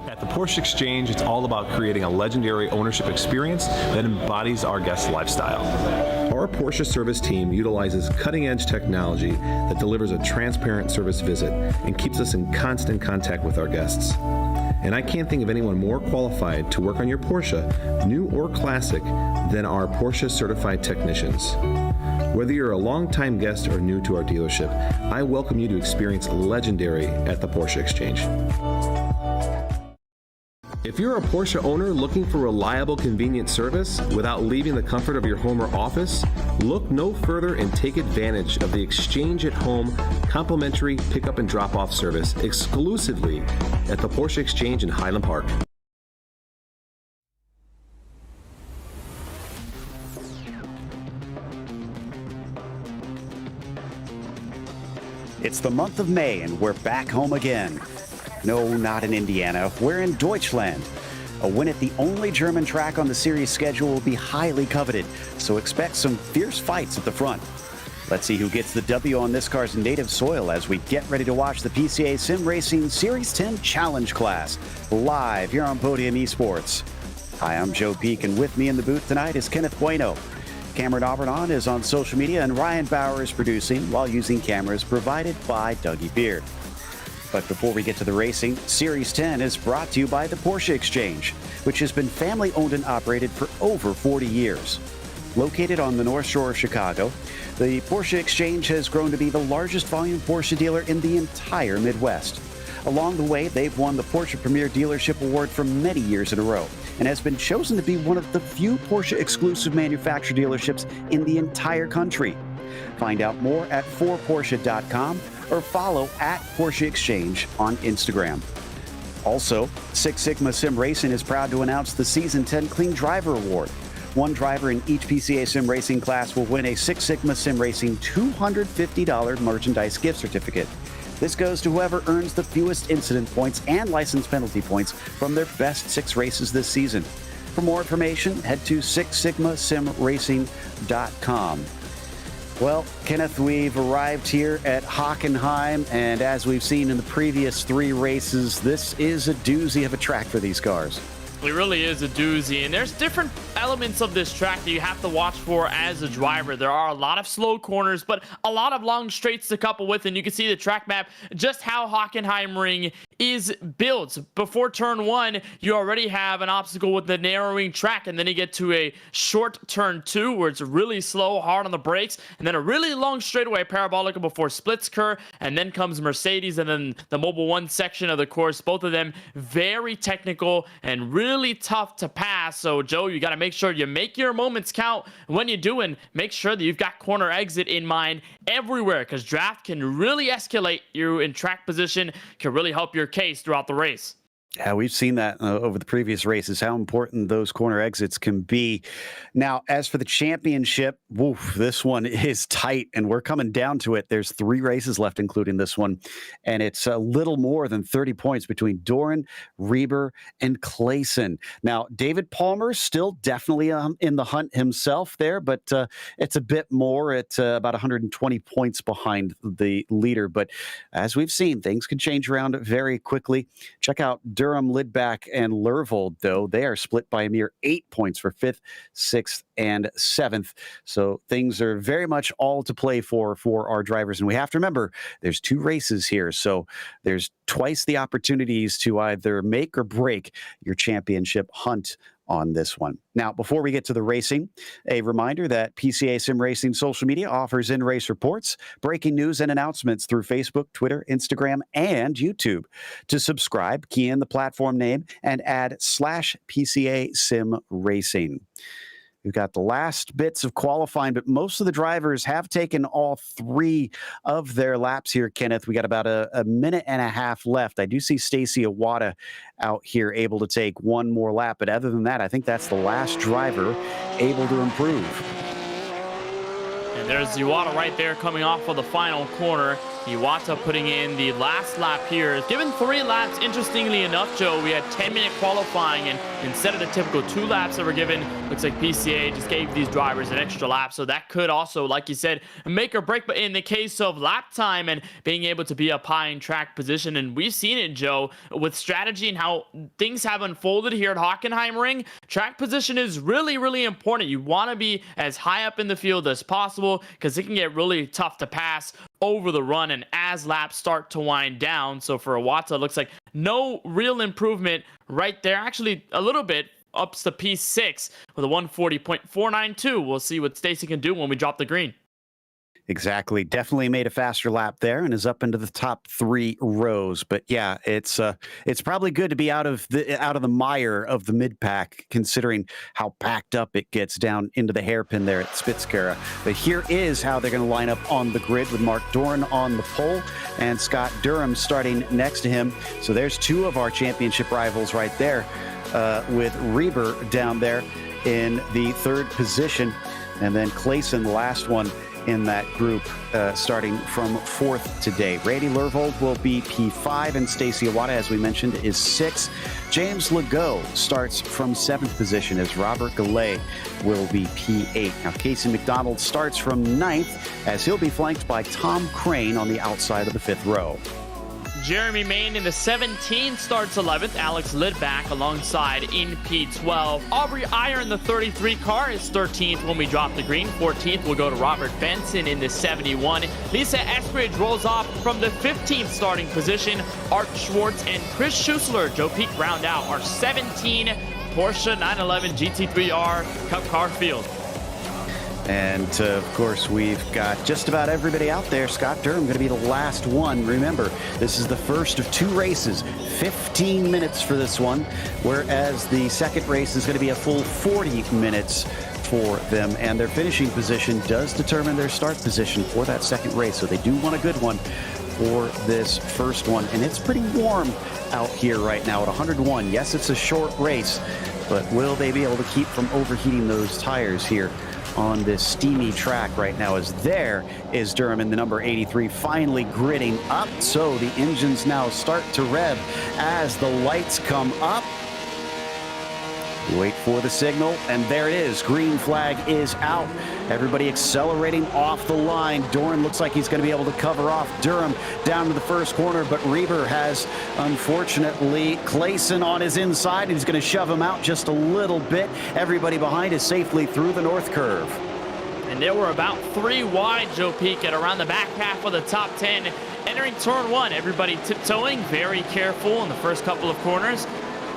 At the Porsche Exchange, it's all about creating a legendary ownership experience that embodies our guests' lifestyle. Our Porsche service team utilizes cutting-edge technology that delivers a transparent service visit and keeps us in constant contact with our guests. And I can't think of anyone more qualified to work on your Porsche, new or classic, than our Porsche certified technicians. Whether you're a longtime guest or new to our dealership, I welcome you to experience legendary at the Porsche Exchange. If you're a Porsche owner looking for reliable, convenient service without leaving the comfort of your home or office, look no further and take advantage of the Exchange at Home complimentary pickup and drop-off service exclusively at the Porsche Exchange in Highland Park. It's the month of May and we're back home again. No, not in Indiana. We're in Deutschland. A win at the only German track on the series schedule will be highly coveted, so expect some fierce fights at the front. Let's see who gets the W on this car's native soil as we get ready to watch the PCA Sim Racing Series 10 Challenge class live here on Podium Esports. Hi, I'm Joe Peak, and with me in the booth tonight is Kenneth Bueno. Cameron Auburnon is on social media, and Ryan Bauer is producing while using cameras provided by Dougie Beard. But before we get to the racing, Series 10 is brought to you by the Porsche Exchange, which has been family owned and operated for over 40 years. Located on the North Shore of Chicago, the Porsche Exchange has grown to be the largest volume Porsche dealer in the entire Midwest. Along the way, they've won the Porsche Premier Dealership Award for many years in a row and has been chosen to be one of the few Porsche exclusive manufacturer dealerships in the entire country. Find out more at 4Porsche.com or follow at Porsche Exchange on Instagram. Also, Six Sigma Sim Racing is proud to announce the Season 10 Clean Driver Award. One driver in each PCA Sim Racing class will win a Six Sigma Sim Racing $250 merchandise gift certificate. This goes to whoever earns the fewest incident points and license penalty points from their best 6 races this season. For more information, head to sixsigmasimracing.com. Well, Kenneth, we've arrived here at Hockenheim, and as we've seen in the previous 3 races, this is a doozy of a track for these cars. It really is a doozy, and there's different elements of this track that you have to watch for as a driver. There are a lot of slow corners, but a lot of long straights to couple with, and you can see the track map, just how Hockenheim Ring is built. Before turn 1, you already have an obstacle with the narrowing track, and then you get to a short turn 2 where it's really slow, hard on the brakes, and then a really long straightaway parabolic before splits occur, and then comes Mercedes, and then the Mobile 1 section of the course. Both of them very technical and really tough to pass. So Joe, you got to make sure you make your moments count. When you're doing, make sure that you've got corner exit in mind everywhere, because draft can really escalate you in track position, can really help your case throughout the race. Yeah, we've seen that over the previous races, how important those corner exits can be. Now, as for the championship, woof, this one is tight, and we're coming down to it. There's 3 races left, including this one, and it's a little more than 30 points between Doran, Reber, and Clayson. Now, David Palmer still definitely in the hunt himself there, but it's a bit more at about 120 points behind the leader. But as we've seen, things can change around very quickly. Check out Durham, Lidback, and Lervold, though. They are split by a mere 8 points for 5th, 6th, and 7th. So things are very much all to play for our drivers. And we have to remember, there's 2 races here. So there's twice the opportunities to either make or break your championship hunt on this one. Now, before we get to the racing, a reminder that PCA Sim Racing social media offers in-race reports, breaking news, and announcements through Facebook, Twitter, Instagram, and YouTube. To subscribe, key in the platform name and add /PCA Sim Racing. We've got the last bits of qualifying, but most of the drivers have taken all 3 of their laps here, Kenneth. We got about a minute and a half left. I do see Stacy Iwata out here able to take 1 more lap, but other than that, I think that's the last driver able to improve. And there's Iwata right there coming off of the final corner. Iwata putting in the last lap here. Given 3 laps, interestingly enough, Joe, we had 10-minute qualifying, and instead of the typical 2 laps that were given, looks like PCA just gave these drivers an extra lap. So that could also, like you said, make or break. But in the case of lap time and being able to be up high in track position, and we've seen it, Joe, with strategy and how things have unfolded here at Hockenheim Ring, track position is really, really important. You want to be as high up in the field as possible because it can get really tough to pass over the run and as laps start to wind down. So for Iwata, it looks like no real improvement right there. Actually, a little bit ups to P6 with a 140.492. We'll see what Stacy can do when we drop the green. Exactly. Definitely made a faster lap there and is up into the top 3 rows. But yeah, it's probably good to be out of the mire of the mid pack, considering how packed up it gets down into the hairpin there at Spitzkara. But here is how they're going to line up on the grid, with Mark Doran on the pole and Scott Durham starting next to him. So there's 2 of our championship rivals right there, with Reber down there in the 3rd position, and then Clayson, the last one in that group, starting from 4th today. Brady Lervold will be P5, and Stacy Iwata, as we mentioned, is 6. James Legault starts from 7th position, as Robert Goulet will be P8. Now, Casey McDonald starts from 9th, as he'll be flanked by Tom Crane on the outside of the 5th row. Jeremy Main in the 17th starts 11th. Alex Lidback alongside in P12. Aubrey Iyer in the 33 car is 13th when we drop the green. 14th will go to Robert Benson in the 71. Lisa Eskridge rolls off from the 15th starting position. Art Schwartz and Chris Schussler, Joe Peak, round out our 17 Porsche 911 GT3R Cup car field. And, of course, we've got just about everybody out there. Scott Durham going to be the last one. Remember, this is the first of 2 races, 15 minutes for this one, whereas the second race is going to be a full 40 minutes for them. And their finishing position does determine their start position for that second race. So they do want a good one for this first one. And it's pretty warm out here right now at 101. Yes, it's a short race, but will they be able to keep from overheating those tires here on this steamy track right now? As there is Durham in the number 83 finally gridding up. So the engines now start to rev as the lights come up. Wait for the signal, and there it is. Green flag is out. Everybody accelerating off the line. Doran looks like he's going to be able to cover off Durham down to the first corner, but Reber has, unfortunately, Clayson on his inside, and he's going to shove him out just a little bit. Everybody behind is safely through the north curve. And they were about 3 wide, Joe Peak, at around the back half of the top 10. Entering turn 1, everybody tiptoeing, very careful in the first couple of corners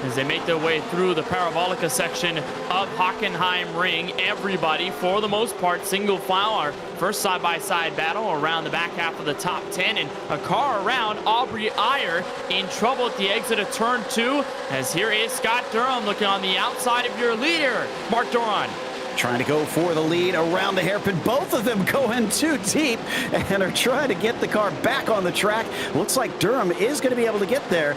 as they make their way through the Parabolica section of Hockenheim Ring. Everybody, for the most part, single file. Our first side-by-side battle around the back half of the top 10, and a car around Aubrey Iyer in trouble at the exit of turn 2, as here is Scott Durham looking on the outside of your leader, Mark Doran. Trying to go for the lead around the hairpin. Both of them going too deep and are trying to get the car back on the track. Looks like Durham is going to be able to get there.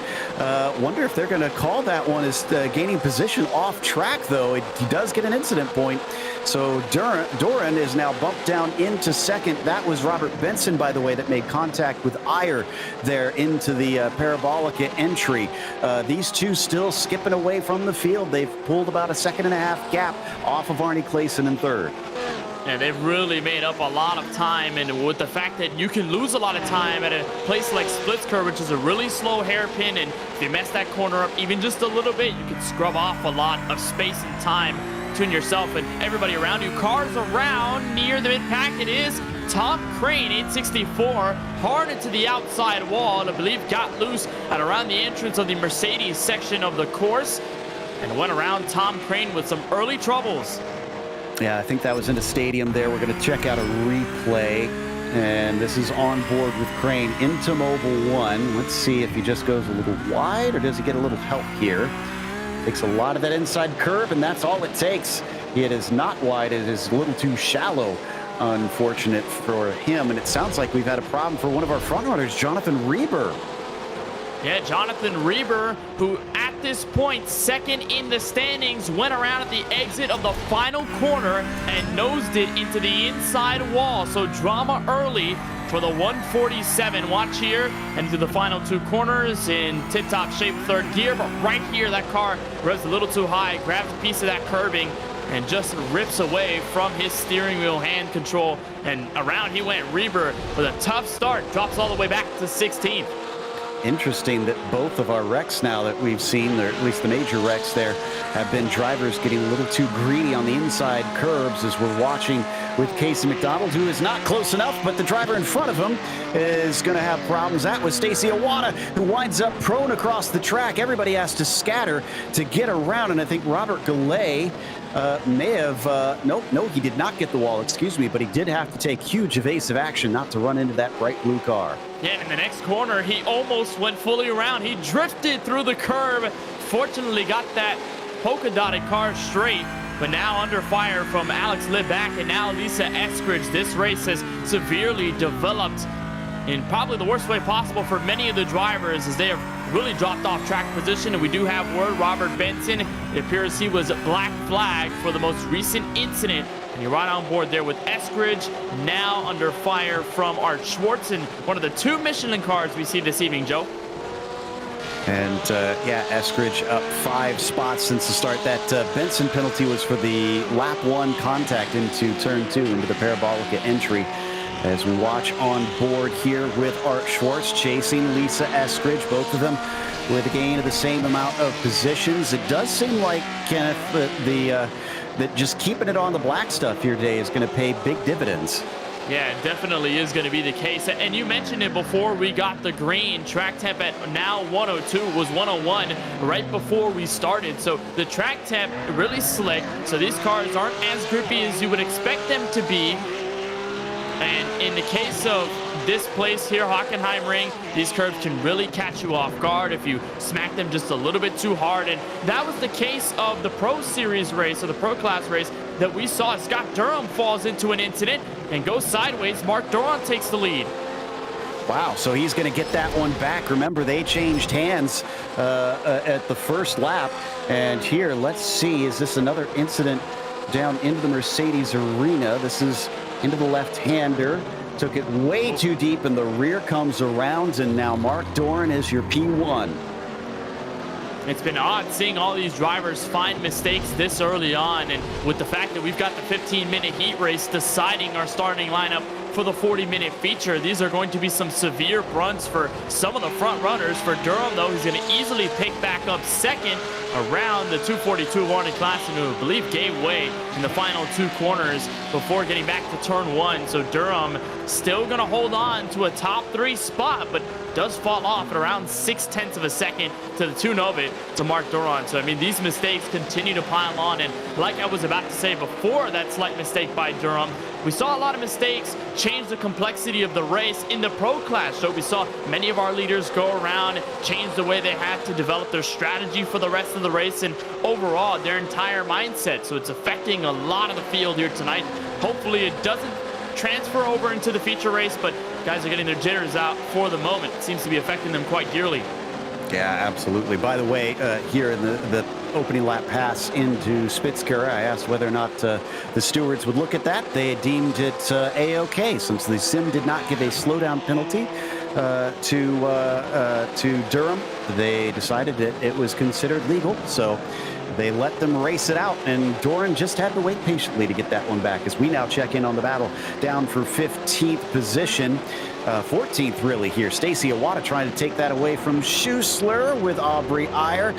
Wonder if they're going to call that one as gaining position off track, though. He does get an incident point. So Doran is now bumped down into second. That was Robert Benson, by the way, that made contact with Iyer there into the Parabolica entry. These two still skipping away from the field. They've pulled about a 1.5 gap off of Arnie Clayson in third. And they've really made up a lot of time, and with the fact that you can lose a lot of time at a place like Splitsker, which is a really slow hairpin, and if you mess that corner up even just a little bit, you can scrub off a lot of space and time between yourself and everybody around you. Cars around near the mid-pack, it is Tom Crane, 864, hard into the outside wall, and I believe got loose at around the entrance of the Mercedes section of the course, and went around Tom Crane with some early troubles. Yeah, I think that was in the stadium there. We're going to check out a replay. And this is on board with Crane into Mobile 1. Let's see if he just goes a little wide or does he get a little help here. Takes a lot of that inside curve, and that's all it takes. It is not wide. It is a little too shallow. Unfortunate for him. And it sounds like we've had a problem for one of our front runners, Jonathan Reber. Yeah, Jonathan Reber, who at this point, second in the standings, went around at the exit of the final corner and nosed it into the inside wall. So drama early for the 147. Watch here, and to the final 2 corners in tip-top shape, 3rd gear. But right here, that car revs a little too high, grabs a piece of that curbing, and just rips away from his steering wheel hand control. And around he went. Reber with a tough start, drops all the way back to 16th. Interesting that both of our wrecks now that we've seen, or at least the major wrecks there, have been drivers getting a little too greedy on the inside curbs, as we're watching with Casey McDonald, who is not close enough, but the driver in front of him is going to have problems. That was Stacy Iwata, who winds up prone across the track. Everybody has to scatter to get around, and I think Robert Goulet may have, no, he did not get the wall, excuse me, but he did have to take huge evasive action not to run into that bright blue car. Yeah, and in the next corner, he almost went fully around. He drifted through the curb, fortunately got that polka dotted car straight, but now under fire from Alex Libak and now Lisa Eskridge. This race has severely developed in probably the worst way possible for many of the drivers, as they have really dropped off track position. And we do have word, Robert Benson, it appears he was black flagged for the most recent incident. And you're right on board there with Eskridge, now under fire from Art Schwartz, and one of the 2 Michelin cars we see this evening, Joe. And yeah, Eskridge up 5 spots since the start. That Benson penalty was for the lap 1 contact into turn 2, into the parabolica entry. As we watch on board here with Art Schwartz chasing Lisa Eskridge, both of them with a gain of the same amount of positions. It does seem like, Kenneth, that just keeping it on the black stuff here today is going to pay big dividends. Yeah, it definitely is going to be the case. And you mentioned it before we got the green. Track temp at now 102 was 101 right before we started. So the track temp really slick. So these cars aren't as grippy as you would expect them to be. And in the case of this place here, Hockenheim Ring, these curves can really catch you off guard if you smack them just a little bit too hard. And that was the case of the Pro Series race, or the Pro Class race, that we saw. Scott Durham falls into an incident and goes sideways. Mark Doron takes the lead. Wow, so he's going to get that one back. Remember, they changed hands at the first lap. And here, let's see, is this another incident down into the Mercedes arena? This is into the left-hander. Took it way too deep, and the rear comes around, and now Mark Doran is your P1. It's been odd seeing all these drivers find mistakes this early on, and with the fact that we've got the 15-minute heat race deciding our starting lineup for the 40-minute feature, these are going to be some severe brunts for some of the front runners. For Durham, though, he's going to easily pick back up second around the 242 Warren Klassen, who I believe gave way in the final 2 corners before getting back to turn 1. So Durham still going to hold on to a top 3 spot, but does fall off at around 0.6 of a second to the tune of it to Mark Doron. So, I mean, these mistakes continue to pile on. And like I was about to say before that slight mistake by Durham, we saw a lot of mistakes change the complexity of the race in the Pro Class. So we saw many of our leaders go around, change the way they had to develop their strategy for the rest of the race, and overall their entire mindset. So it's affecting a lot of the field here tonight. Hopefully it doesn't transfer over into the feature race, but guys are getting their jitters out for the moment. It seems to be affecting them quite dearly. Yeah, absolutely. By the way, here in the opening lap pass into Spitzkara, I asked whether or not the stewards would look at that. They deemed it A-OK, since the sim did not give a slowdown penalty to Durham. They decided that it was considered legal, so they let them race it out, and Doran just had to wait patiently to get that one back, as we now check in on the battle down for 15th position. 14th really here. Stacy Iwata trying to take that away from Schuessler, with Aubrey Iyer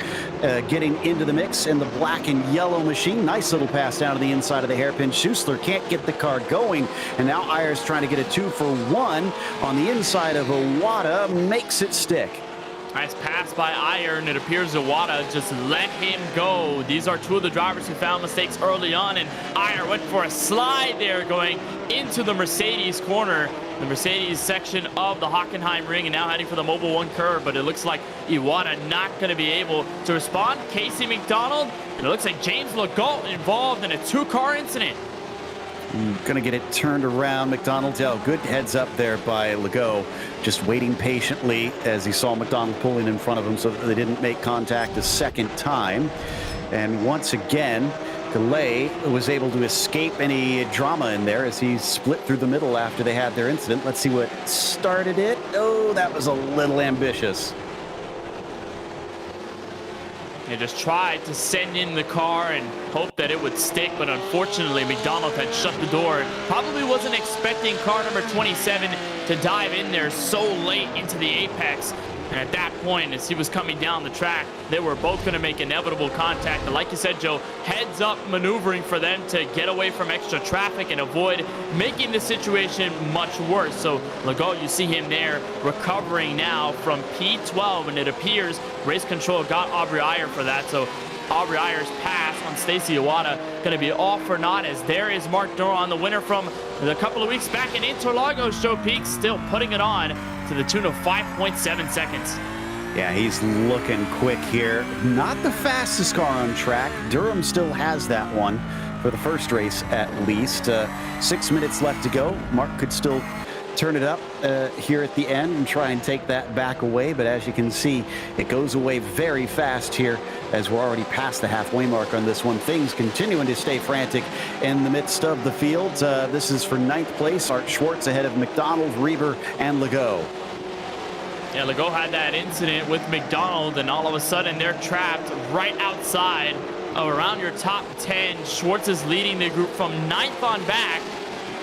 getting into the mix in the black and yellow machine. Nice little pass down to the inside of the hairpin. Schuessler can't get the car going, and now Iyer's trying to get a 2-for-1 on the inside of Iwata. Makes it stick. Nice pass by Iyer, and it appears Iwata just let him go. These are 2 of the drivers who found mistakes early on, and Iyer went for a slide there going into the Mercedes corner, the Mercedes section of the Hockenheim ring, and now heading for the Mobile 1 curve, but it looks like Iwata not going to be able to respond. Casey McDonald, and it looks like James Legault involved in a 2-car incident. Gonna get it turned around. McDonald, good heads up there by Legault, just waiting patiently as he saw McDonald pulling in front of him so that they didn't make contact a second time. And once again, Calais was able to escape any drama in there as he split through the middle after they had their incident. Let's see what started it. Oh, that was a little ambitious. They just tried to send in the car and hope that it would stick, but unfortunately McDonald had shut the door. Probably wasn't expecting car number 27 to dive in there so late into the apex. And at that point, as he was coming down the track, they were both going to make inevitable contact. And like you said, Joe, heads up maneuvering for them to get away from extra traffic and avoid making the situation much worse. So Legault, you see him there recovering now from P12, and it appears race control got Aubrey Ayer for that. So Aubrey Ayer's pass on Stacy Iwata going to be off or not, as there is Mark Doron, the winner from a couple of weeks back in Interlagos. Joe Peak still putting it on to the tune of 5.7 seconds. Yeah, he's looking quick here. Not the fastest car on track. Durham still has that one for the first race at least. 6 minutes left to go. Mark could still turn it up here at the end and try and take that back away, but as you can see, it goes away very fast here as we're already past the halfway mark on this one. Things continuing to stay frantic in the midst of the field. This is for 9th place. Art Schwartz ahead of McDonald, Reber, and Legault. Yeah, Legault had that incident with McDonald, and all of a sudden they're trapped right outside of around your top 10. Schwartz is leading the group from 9th on back.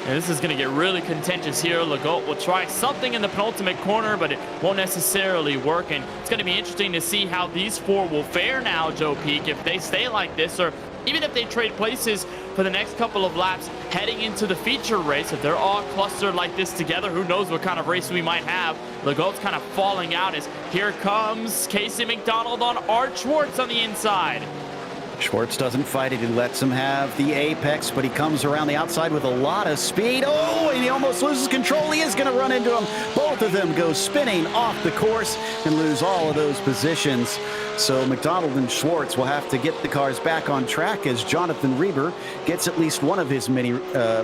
And this is going to get really contentious here. Legault will try something in the penultimate corner, but it won't necessarily work. And it's going to be interesting to see how these four will fare now, Joe Peak, if they stay like this, or even if they trade places for the next couple of laps heading into the feature race. If they're all clustered like this together, who knows what kind of race we might have. Legault's kind of falling out as here comes Casey McDonald on Art Schwartz on the inside. Schwartz doesn't fight it. He lets him have the apex, but he comes around the outside with a lot of speed. Oh, and he almost loses control. He is going to run into him. Both of them go spinning off the course and lose all of those positions. So McDonald and Schwartz will have to get the cars back on track as Jonathan Reber gets at least one of his many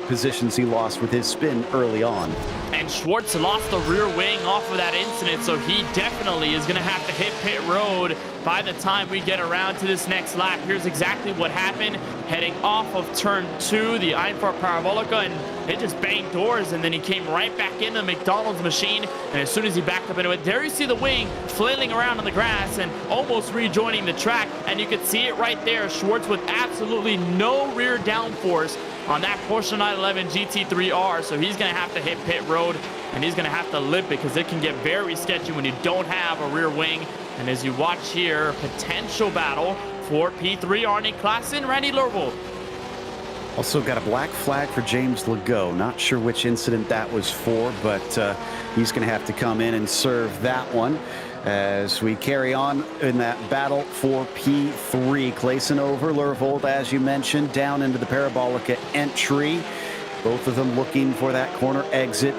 positions he lost with his spin early on. And Schwartz lost the rear wing off of that incident, so he definitely is going to have to hit pit road by the time we get around to this next lap. Here's exactly what happened. Heading off of turn 2, the Einfahrt Parabolica, and it just banged doors, and then he came right back into McDonald's machine, and as soon as he backed up into it, there you see the wing flailing around on the grass and almost rejoining the track, and you could see it right there. Schwartz with absolutely no rear downforce on that Porsche 911 GT3R, so he's going to have to hit pit road, and he's going to have to limp it because it can get very sketchy when you don't have a rear wing. And as you watch here, potential battle for P3 Arnie Klassen, Randy Lervold. Also got a black flag for James Legault. Not sure which incident that was for, but he's going to have to come in and serve that one as we carry on in that battle for P3. Klassen over, Lervold, as you mentioned, down into the Parabolica entry. Both of them looking for that corner exit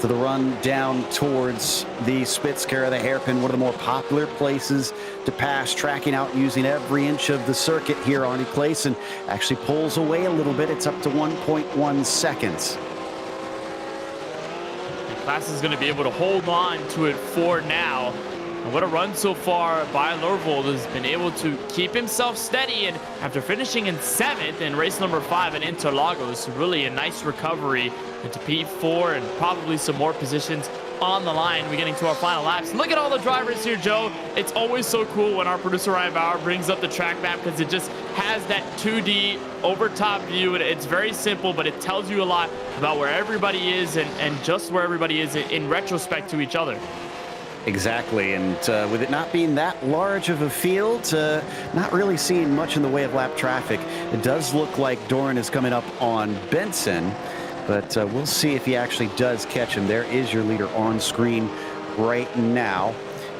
to the run down towards the Spitzkehre, the hairpin, one of the more popular places to pass, tracking out using every inch of the circuit here. Arnie Klassen actually pulls away a little bit. It's up to 1.1 seconds. Klassen's going to be able to hold on to it for now. And what a run so far by Lervold. Has been able to keep himself steady, and after finishing in 7th in race number 5 at Interlagos, really a nice recovery into P4 and probably some more positions on the line. We're getting to our final laps. Look at all the drivers here, Joe. It's always so cool when our producer Ryan Bauer brings up the track map because it just has that 2D over top view, and it's very simple, but it tells you a lot about where everybody is and just where everybody is in retrospect to each other. Exactly, and with it not being that large of a field, not really seeing much in the way of lap traffic. It does look like Doran is coming up on Benson, but we'll see if he actually does catch him. There is your leader on screen right now,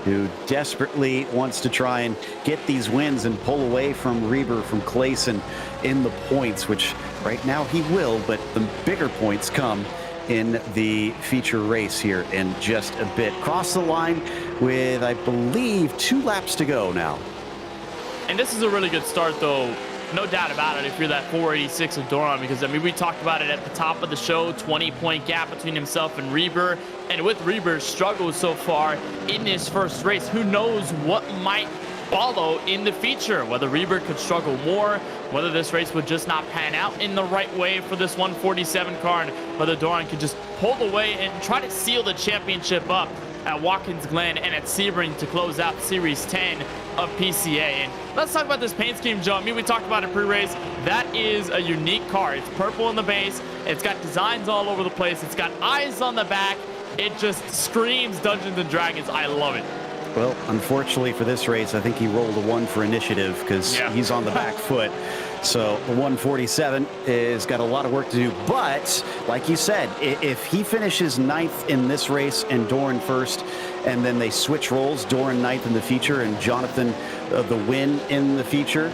who desperately wants to try and get these wins and pull away from Reber, from Klassen in the points, which right now he will, but the bigger points come in the feature race here in just a bit. Cross the line with, I believe, 2 laps to go now. And this is a really good start, though. No doubt about it if you're that 486 of Doran, because, I mean, we talked about it at the top of the show, 20-point gap between himself and Reber. And with Reber's struggles so far in this first race, who knows what might follow in the feature. Whether Reber could struggle more, whether this race would just not pan out in the right way for this 147 car, and whether Doran could just pull away and try to seal the championship up at Watkins Glen and at Sebring to close out Series 10 of PCA. And let's talk about this paint scheme, Joe. I mean, we talked about it pre-race. That is a unique car. It's purple in the base. It's got designs all over the place. It's got eyes on the back. It just screams Dungeons and Dragons. I love it. Well, unfortunately for this race, I think he rolled a 1 for initiative because he's on the back foot. So the 147 is got a lot of work to do. But like you said, if he finishes 9th in this race and Doran first, and then they switch roles, Doran 9th in the feature and Jonathan the win in the feature,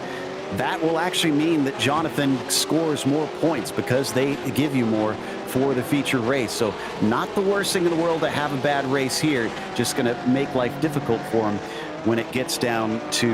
that will actually mean that Jonathan scores more points because they give you more for the feature race. So not the worst thing in the world to have a bad race here. Just going to make life difficult for him when it gets down to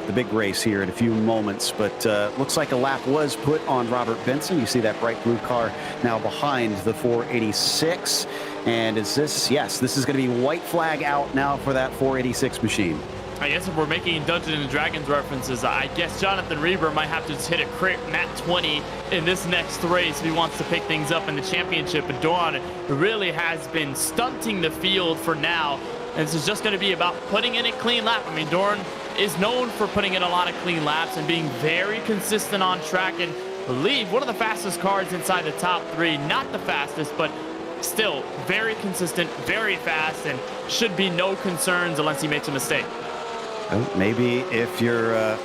the big race here in a few moments. But looks like a lap was put on Robert Benson. You see that bright blue car now behind the 486. And is this, yes, this is going to be white flag out now for that 486 machine. I guess if we're making Dungeons and Dragons references, I guess Jonathan Reber might have to just hit a crit nat 20 in this next race if he wants to pick things up in the championship. But Doran really has been stunting the field for now. And this is just going to be about putting in a clean lap. I mean, Doran is known for putting in a lot of clean laps and being very consistent on track. And I believe one of the fastest cars inside the top 3. Not the fastest, but still very consistent, very fast, and should be no concerns unless he makes a mistake. Maybe if you're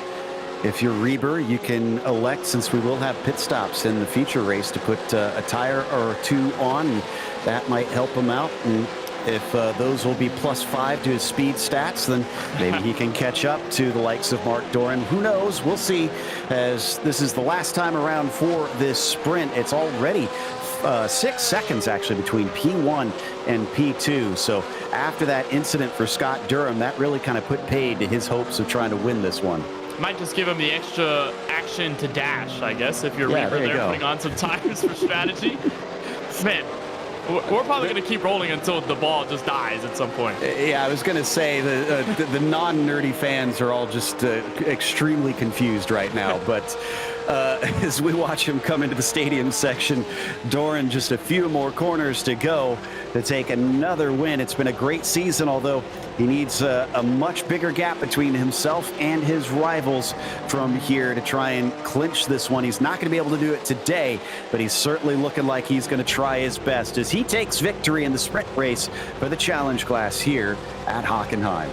Reber, you can elect, since we will have pit stops in the feature race, to put a tire or 2 on. That might help him out. And if those will be +5 to his speed stats, then maybe he can catch up to the likes of Mark Doran. Who knows? We'll see, as this is the last time around for this sprint. It's already 6 seconds actually between P1 and P2. So after that incident for Scott Durham, that really kind of put paid to his hopes of trying to win this one. Might just give him the extra action to dash, I guess, if you're Reber there putting on some tires for strategy. Man, we're probably going to keep rolling until the ball just dies at some point. Yeah, I was going to say the non-nerdy fans are all just extremely confused right now. But as we watch him come into the stadium section, Doran just a few more corners to go to take another win. It's been a great season, although he needs a much bigger gap between himself and his rivals from here to try and clinch this one. He's not going to be able to do it today, but he's certainly looking like he's going to try his best as he takes victory in the sprint race for the challenge class here at Hockenheim.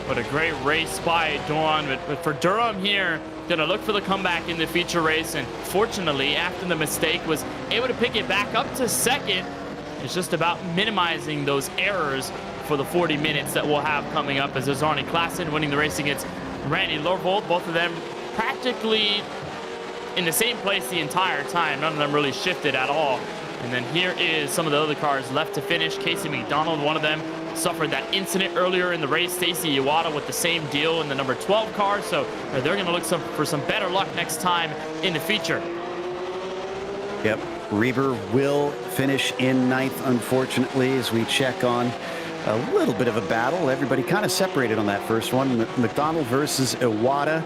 What a great race by Doran, but for Durham here, gonna look for the comeback in the feature race, and fortunately, after the mistake, was able to pick it back up to second. It's just about minimizing those errors for the 40 minutes that we'll have coming up, as there's Arnie Klassen winning the race against Randy Lervold. Both of them practically in the same place the entire time. None of them really shifted at all. And then here is some of the other cars left to finish. Casey McDonald, one of them, suffered that incident earlier in the race. Stacy Iwata with the same deal in the number 12 car. So they're going to look for some better luck next time in the feature. Yep, Reber will finish in 9th, unfortunately, as we check on a little bit of a battle. Everybody kind of separated on that first one. McDonald versus Iwata.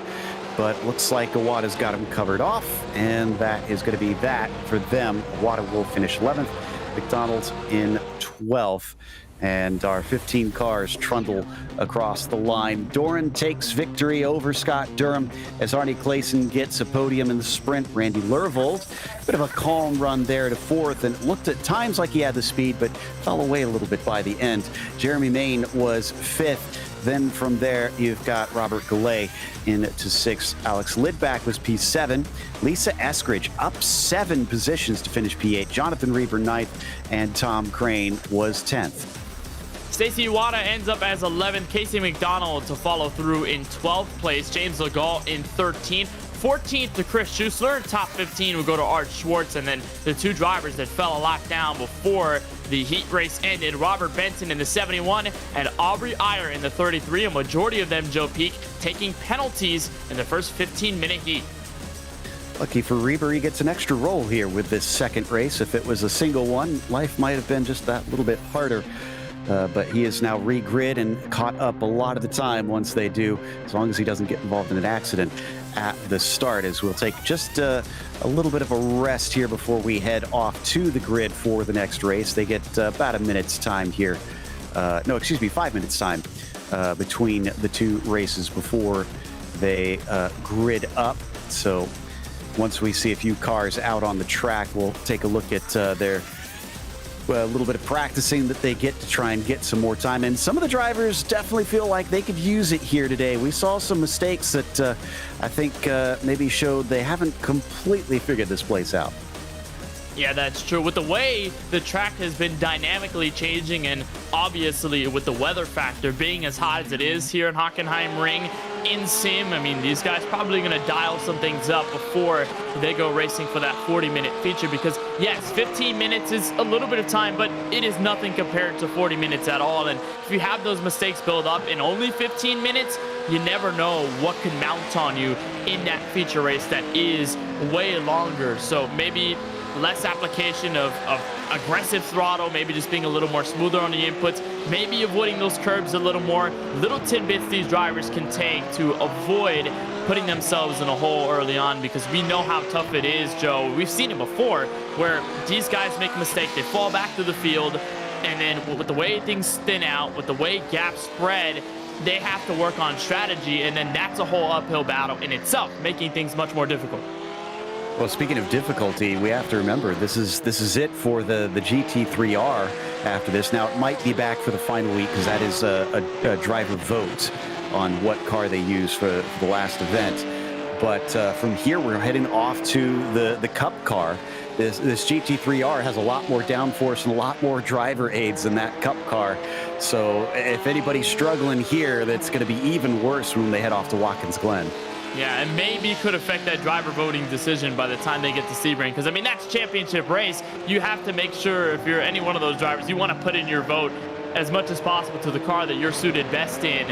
But looks like Iwata's got him covered off, and that is going to be that for them. Iwata will finish 11th, McDonald's in 12th, and our 15 cars trundle across the line. Doran takes victory over Scott Durham as Arnie Klassen gets a podium in the sprint. Randy Lervold, bit of a calm run there to 4th, and looked at times like he had the speed, but fell away a little bit by the end. Jeremy Main was 5th. Then from there, you've got Robert Goulet into 6th. Alex Lidback was P7. Lisa Eskridge up 7 positions to finish P8. Jonathan Reber 9th, and Tom Crane was 10th. Stacy Iwata ends up as 11th. Casey McDonald to follow through in 12th place. James Legault in 13th. 14th to Chris Schuessler. Top 15 will go to Art Schwartz. And then the 2 drivers that fell a lot down before the heat race ended, Robert Benson in the 71 and Aubrey Iyer in the 33. A majority of them, Joe Peak, taking penalties in the first 15-minute heat. Lucky for Reber, he gets an extra roll here with this second race. If it was a single one, life might have been just that little bit harder but he is now re-grid and caught up a lot of the time once they do, as long as he doesn't get involved in an accident at the start, as we'll take just a little bit of a rest here before we head off to the grid for the next race. They get about a minute's time here. 5 minutes time between the two races before they grid up. So once we see a few cars out on the track, we'll take a look at their a little bit of practicing that they get to try and get some more time. And some of the drivers definitely feel like they could use it here today. We saw some mistakes that I think maybe showed they haven't completely figured this place out. Yeah, that's true. With the way the track has been dynamically changing, and obviously with the weather factor being as hot as it is here in Hockenheim Ring in sim, I mean, these guys probably going to dial some things up before they go racing for that 40-minute feature, because yes, 15 minutes is a little bit of time, but it is nothing compared to 40 minutes at all. And if you have those mistakes build up in only 15 minutes, you never know what can mount on you in that feature race that is way longer. So maybe less application of aggressive throttle, maybe just being a little more smoother on the inputs, maybe avoiding those curbs a little more. Little tidbits these drivers can take to avoid putting themselves in a hole early on, because we know how tough it is, Joe. We've seen it before where these guys make a mistake, they fall back to the field, and then with the way things thin out, with the way gaps spread, they have to work on strategy, and then that's a whole uphill battle in itself, making things much more difficult. Well, speaking of difficulty, we have to remember this is it for the GT3R after this. Now, it might be back for the final week, because that is a driver vote on what car they use for the last event. But from here, we're heading off to the Cup car. This GT3R has a lot more downforce and a lot more driver aids than that Cup car. So if anybody's struggling here, that's going to be even worse when they head off to Watkins Glen. Yeah, and maybe could affect that driver voting decision by the time they get to Sebring, because I mean, that's championship race. You have to make sure, if you're any one of those drivers, you want to put in your vote as much as possible to the car that you're suited best in.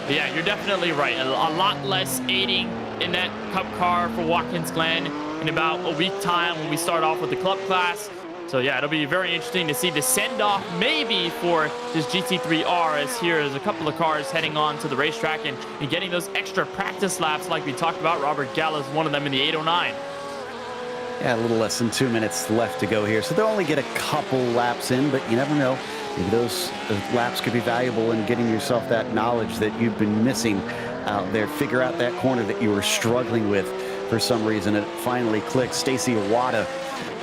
But yeah, you're definitely right. A lot less aiding in that Cup car for Watkins Glen in about a week time when we start off with the club class. So yeah, it'll be very interesting to see the send-off maybe for this GT3R, as here is a couple of cars heading on to the racetrack and getting those extra practice laps like we talked about. Robert Gall is one of them in the 809. Yeah, a little less than 2 minutes left to go here, so they'll only get a couple laps in, but you never know. Maybe those laps could be valuable in getting yourself that knowledge that you've been missing out there. Figure out that corner that you were struggling with for some reason, and it finally clicked. Stacy Iwata,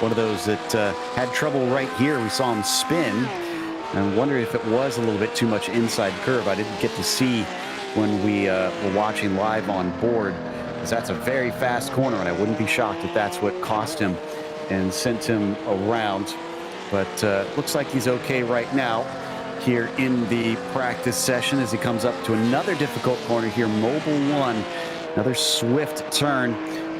one of those that had trouble right here. We saw him spin, and I wonder if it was a little bit too much inside curve. I didn't get to see when we were watching live on board, because that's a very fast corner, and I wouldn't be shocked if that's what cost him and sent him around. But looks like he's okay right now here in the practice session as he comes up to another difficult corner here, Mobile 1. Another swift turn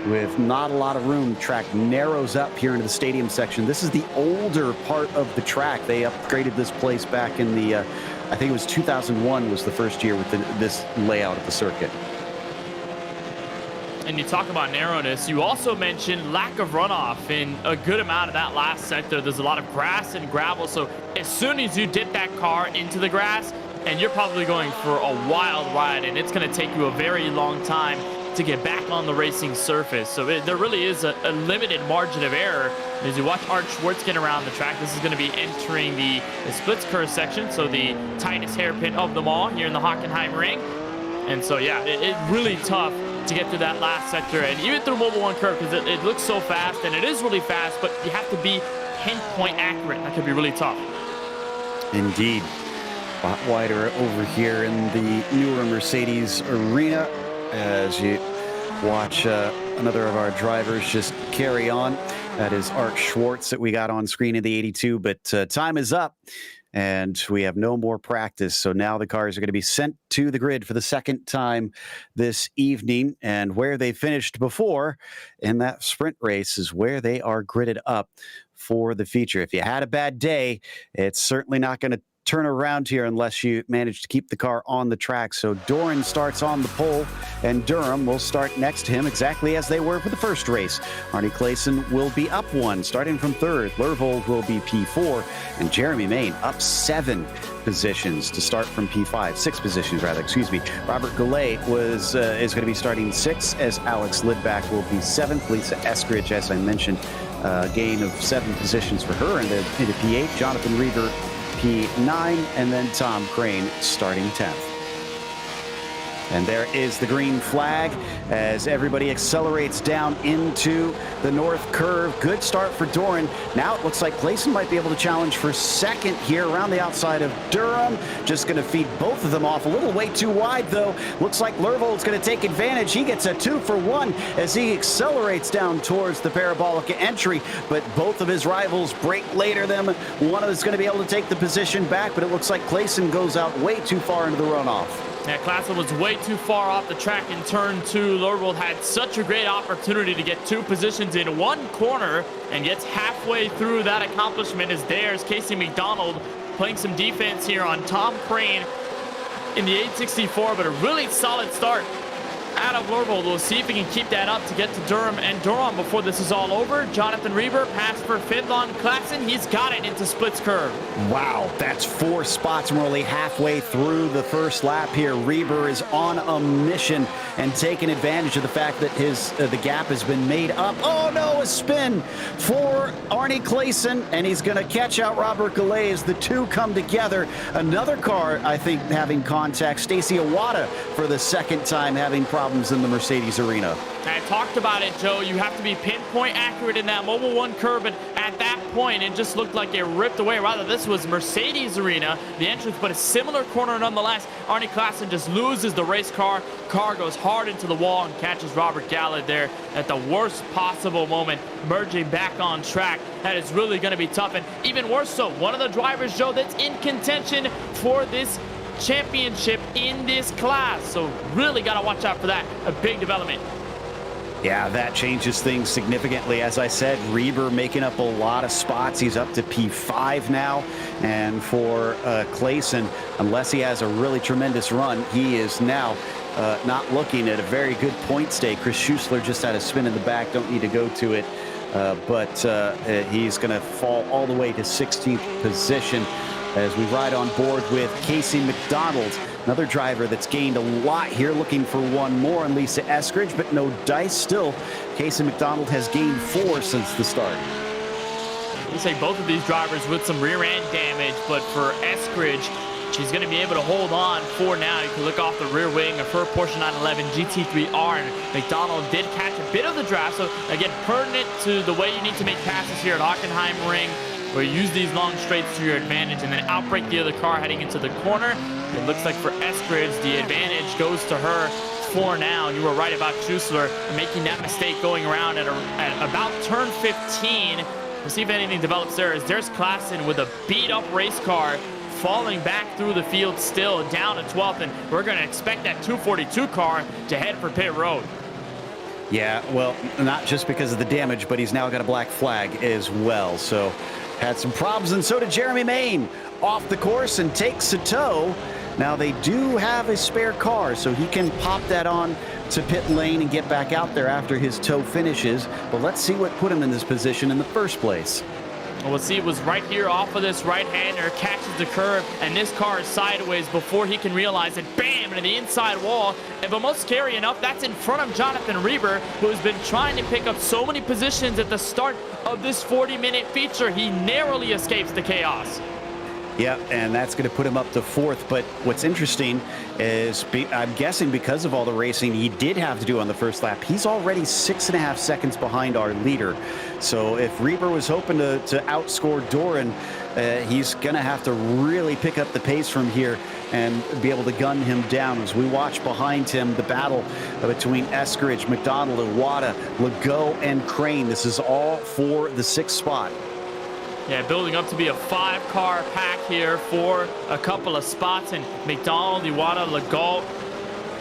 with not a lot of room. Track narrows up here into the stadium section. This is the older part of the track. They upgraded this place back in the, I think it was 2001 was the first year with this layout of the circuit. And you talk about narrowness, you also mentioned lack of runoff in a good amount of that last sector. There's a lot of grass and gravel, so as soon as you dip that car into the grass, and you're probably going for a wild ride, and it's going to take you a very long time to get back on the racing surface. So there really is a limited margin of error. And as you watch Art Schwartz get around the track, this is going to be entering the splits curve section, so the tightest hairpin of them all here in the Hockenheim Ring. And so yeah, it's really tough to get through that last sector, and even through Mobile 1 curve, because it looks so fast, and it is really fast, but you have to be pinpoint accurate. That could be really tough. Indeed. A lot wider over here in the newer Mercedes arena as you watch another of our drivers just carry on. That is Art Schwartz that we got on screen in the 82, but time is up and we have no more practice. So now the cars are going to be sent to the grid for the second time this evening, and where they finished before in that sprint race is where they are gridded up for the feature. If you had a bad day, it's certainly not going to turn around here unless you manage to keep the car on the track. So Doran starts on the pole, and Durham will start next to him exactly as they were for the first race. Arnie Clayson will be up 1, starting from 3rd. Lervold will be P4, and Jeremy Main up 7 positions to start from P5. 6 positions, rather, excuse me. Robert Goulet is going to be starting 6th, as Alex Lidback will be 7th. Lisa Eskridge, as I mentioned, gain of 7 positions for her into P8. Jonathan Reeder, P9, and then Tom Crane starting 10th. And there is the green flag as everybody accelerates down into the north curve. Good start for Doran. Now it looks like Clayson might be able to challenge for 2nd here around the outside of Durham. Just going to feed both of them off. A little way too wide, though. Looks like Lervold's going to take advantage. He gets a 2-for-1 as he accelerates down towards the parabolic entry, but both of his rivals break later than one of them is going to be able to take the position back, but it looks like Clayson goes out way too far into the runoff. Yeah, Classen was way too far off the track in turn 2. Lervold had such a great opportunity to get 2 positions in 1 corner, and gets halfway through that accomplishment as there's Casey McDonald playing some defense here on Tom Crane in the 864, but a really solid start out of Lervold. We'll see if he can keep that up to get to Durham and Durham before this is all over. Jonathan Reber passed for 5th on Classen. He's got it into splits curve. Wow, that's 4 spots, and we're only halfway through the first lap here. Reber is on a mission and taking advantage of the fact that the gap has been made up. Oh no, a spin for Arnie Clayson, and he's going to catch out Robert Goulet as the 2 come together. Another car, I think, having contact. Stacy Iwata for the 2nd time having problems in the Mercedes arena. I talked about it, Joe. You have to be pinpoint accurate in that Mobil 1 curve, and at that point, it just looked like it ripped away. Rather, this was Mercedes arena, the entrance, but a similar corner nonetheless. Arnie Classen just loses the race car. Car goes hard into the wall and catches Robert Gallad there at the worst possible moment, merging back on track. That is really going to be tough, and even worse so, one of the drivers, Joe, that's in contention for this championship in this class. So really got to watch out for that. A big development. Yeah, that changes things significantly. As I said, Reber making up a lot of spots. He's up to P5 now. And for Clayson, unless he has a really tremendous run, he is now not looking at a very good point stay. Chris Schuessler just had a spin in the back. Don't need to go to it. But he's going to fall all the way to 16th position as we ride on board with Casey McDonald, another driver that's gained a lot here, looking for 1 more, and Lisa Eskridge, but no dice still. Casey McDonald has gained 4 since the start. You say both of these drivers with some rear end damage, but for Eskridge, she's going to be able to hold on for now. You can look off the rear wing of her Porsche 911 GT3R, and McDonald did catch a bit of the draft. So again, pertinent to the way you need to make passes here at Hockenheim Ring, where you use these long straights to your advantage and then outbrake the other car heading into the corner. It looks like for Eskridge, the advantage goes to her for now. You were right about Schuessler making that mistake going around at about turn 15. We'll see if anything develops there, as there's Classen with a beat-up race car falling back through the field still, down to 12th, and we're going to expect that 242 car to head for pit road. Yeah, well, not just because of the damage, but he's now got a black flag as well. So had some problems, and so did Jeremy Main off the course and takes a tow. Now they do have a spare car, so he can pop that on to pit lane and get back out there after his tow finishes. But let's see what put him in this position in the first place. Well, we'll see. It was right here off of this right-hander, catches the curve, and this car is sideways before he can realize it. Bam! Into the inside wall. But most scary enough, that's in front of Jonathan Reber, who has been trying to pick up so many positions at the start of this 40-minute feature. He narrowly escapes the chaos. Yep, and that's going to put him up to 4th. But what's interesting is, I'm guessing because of all the racing he did have to do on the first lap, he's already 6.5 seconds behind our leader. So if Reber was hoping to outscore Doran, he's going to have to really pick up the pace from here and be able to gun him down. As we watch behind him the battle between Eskridge, McDonald, Iwata, Legault, and Crane. This is all for the 6th spot. Yeah, building up to be a 5-car pack here for a couple of spots, and McDonald, Iwata, Legault,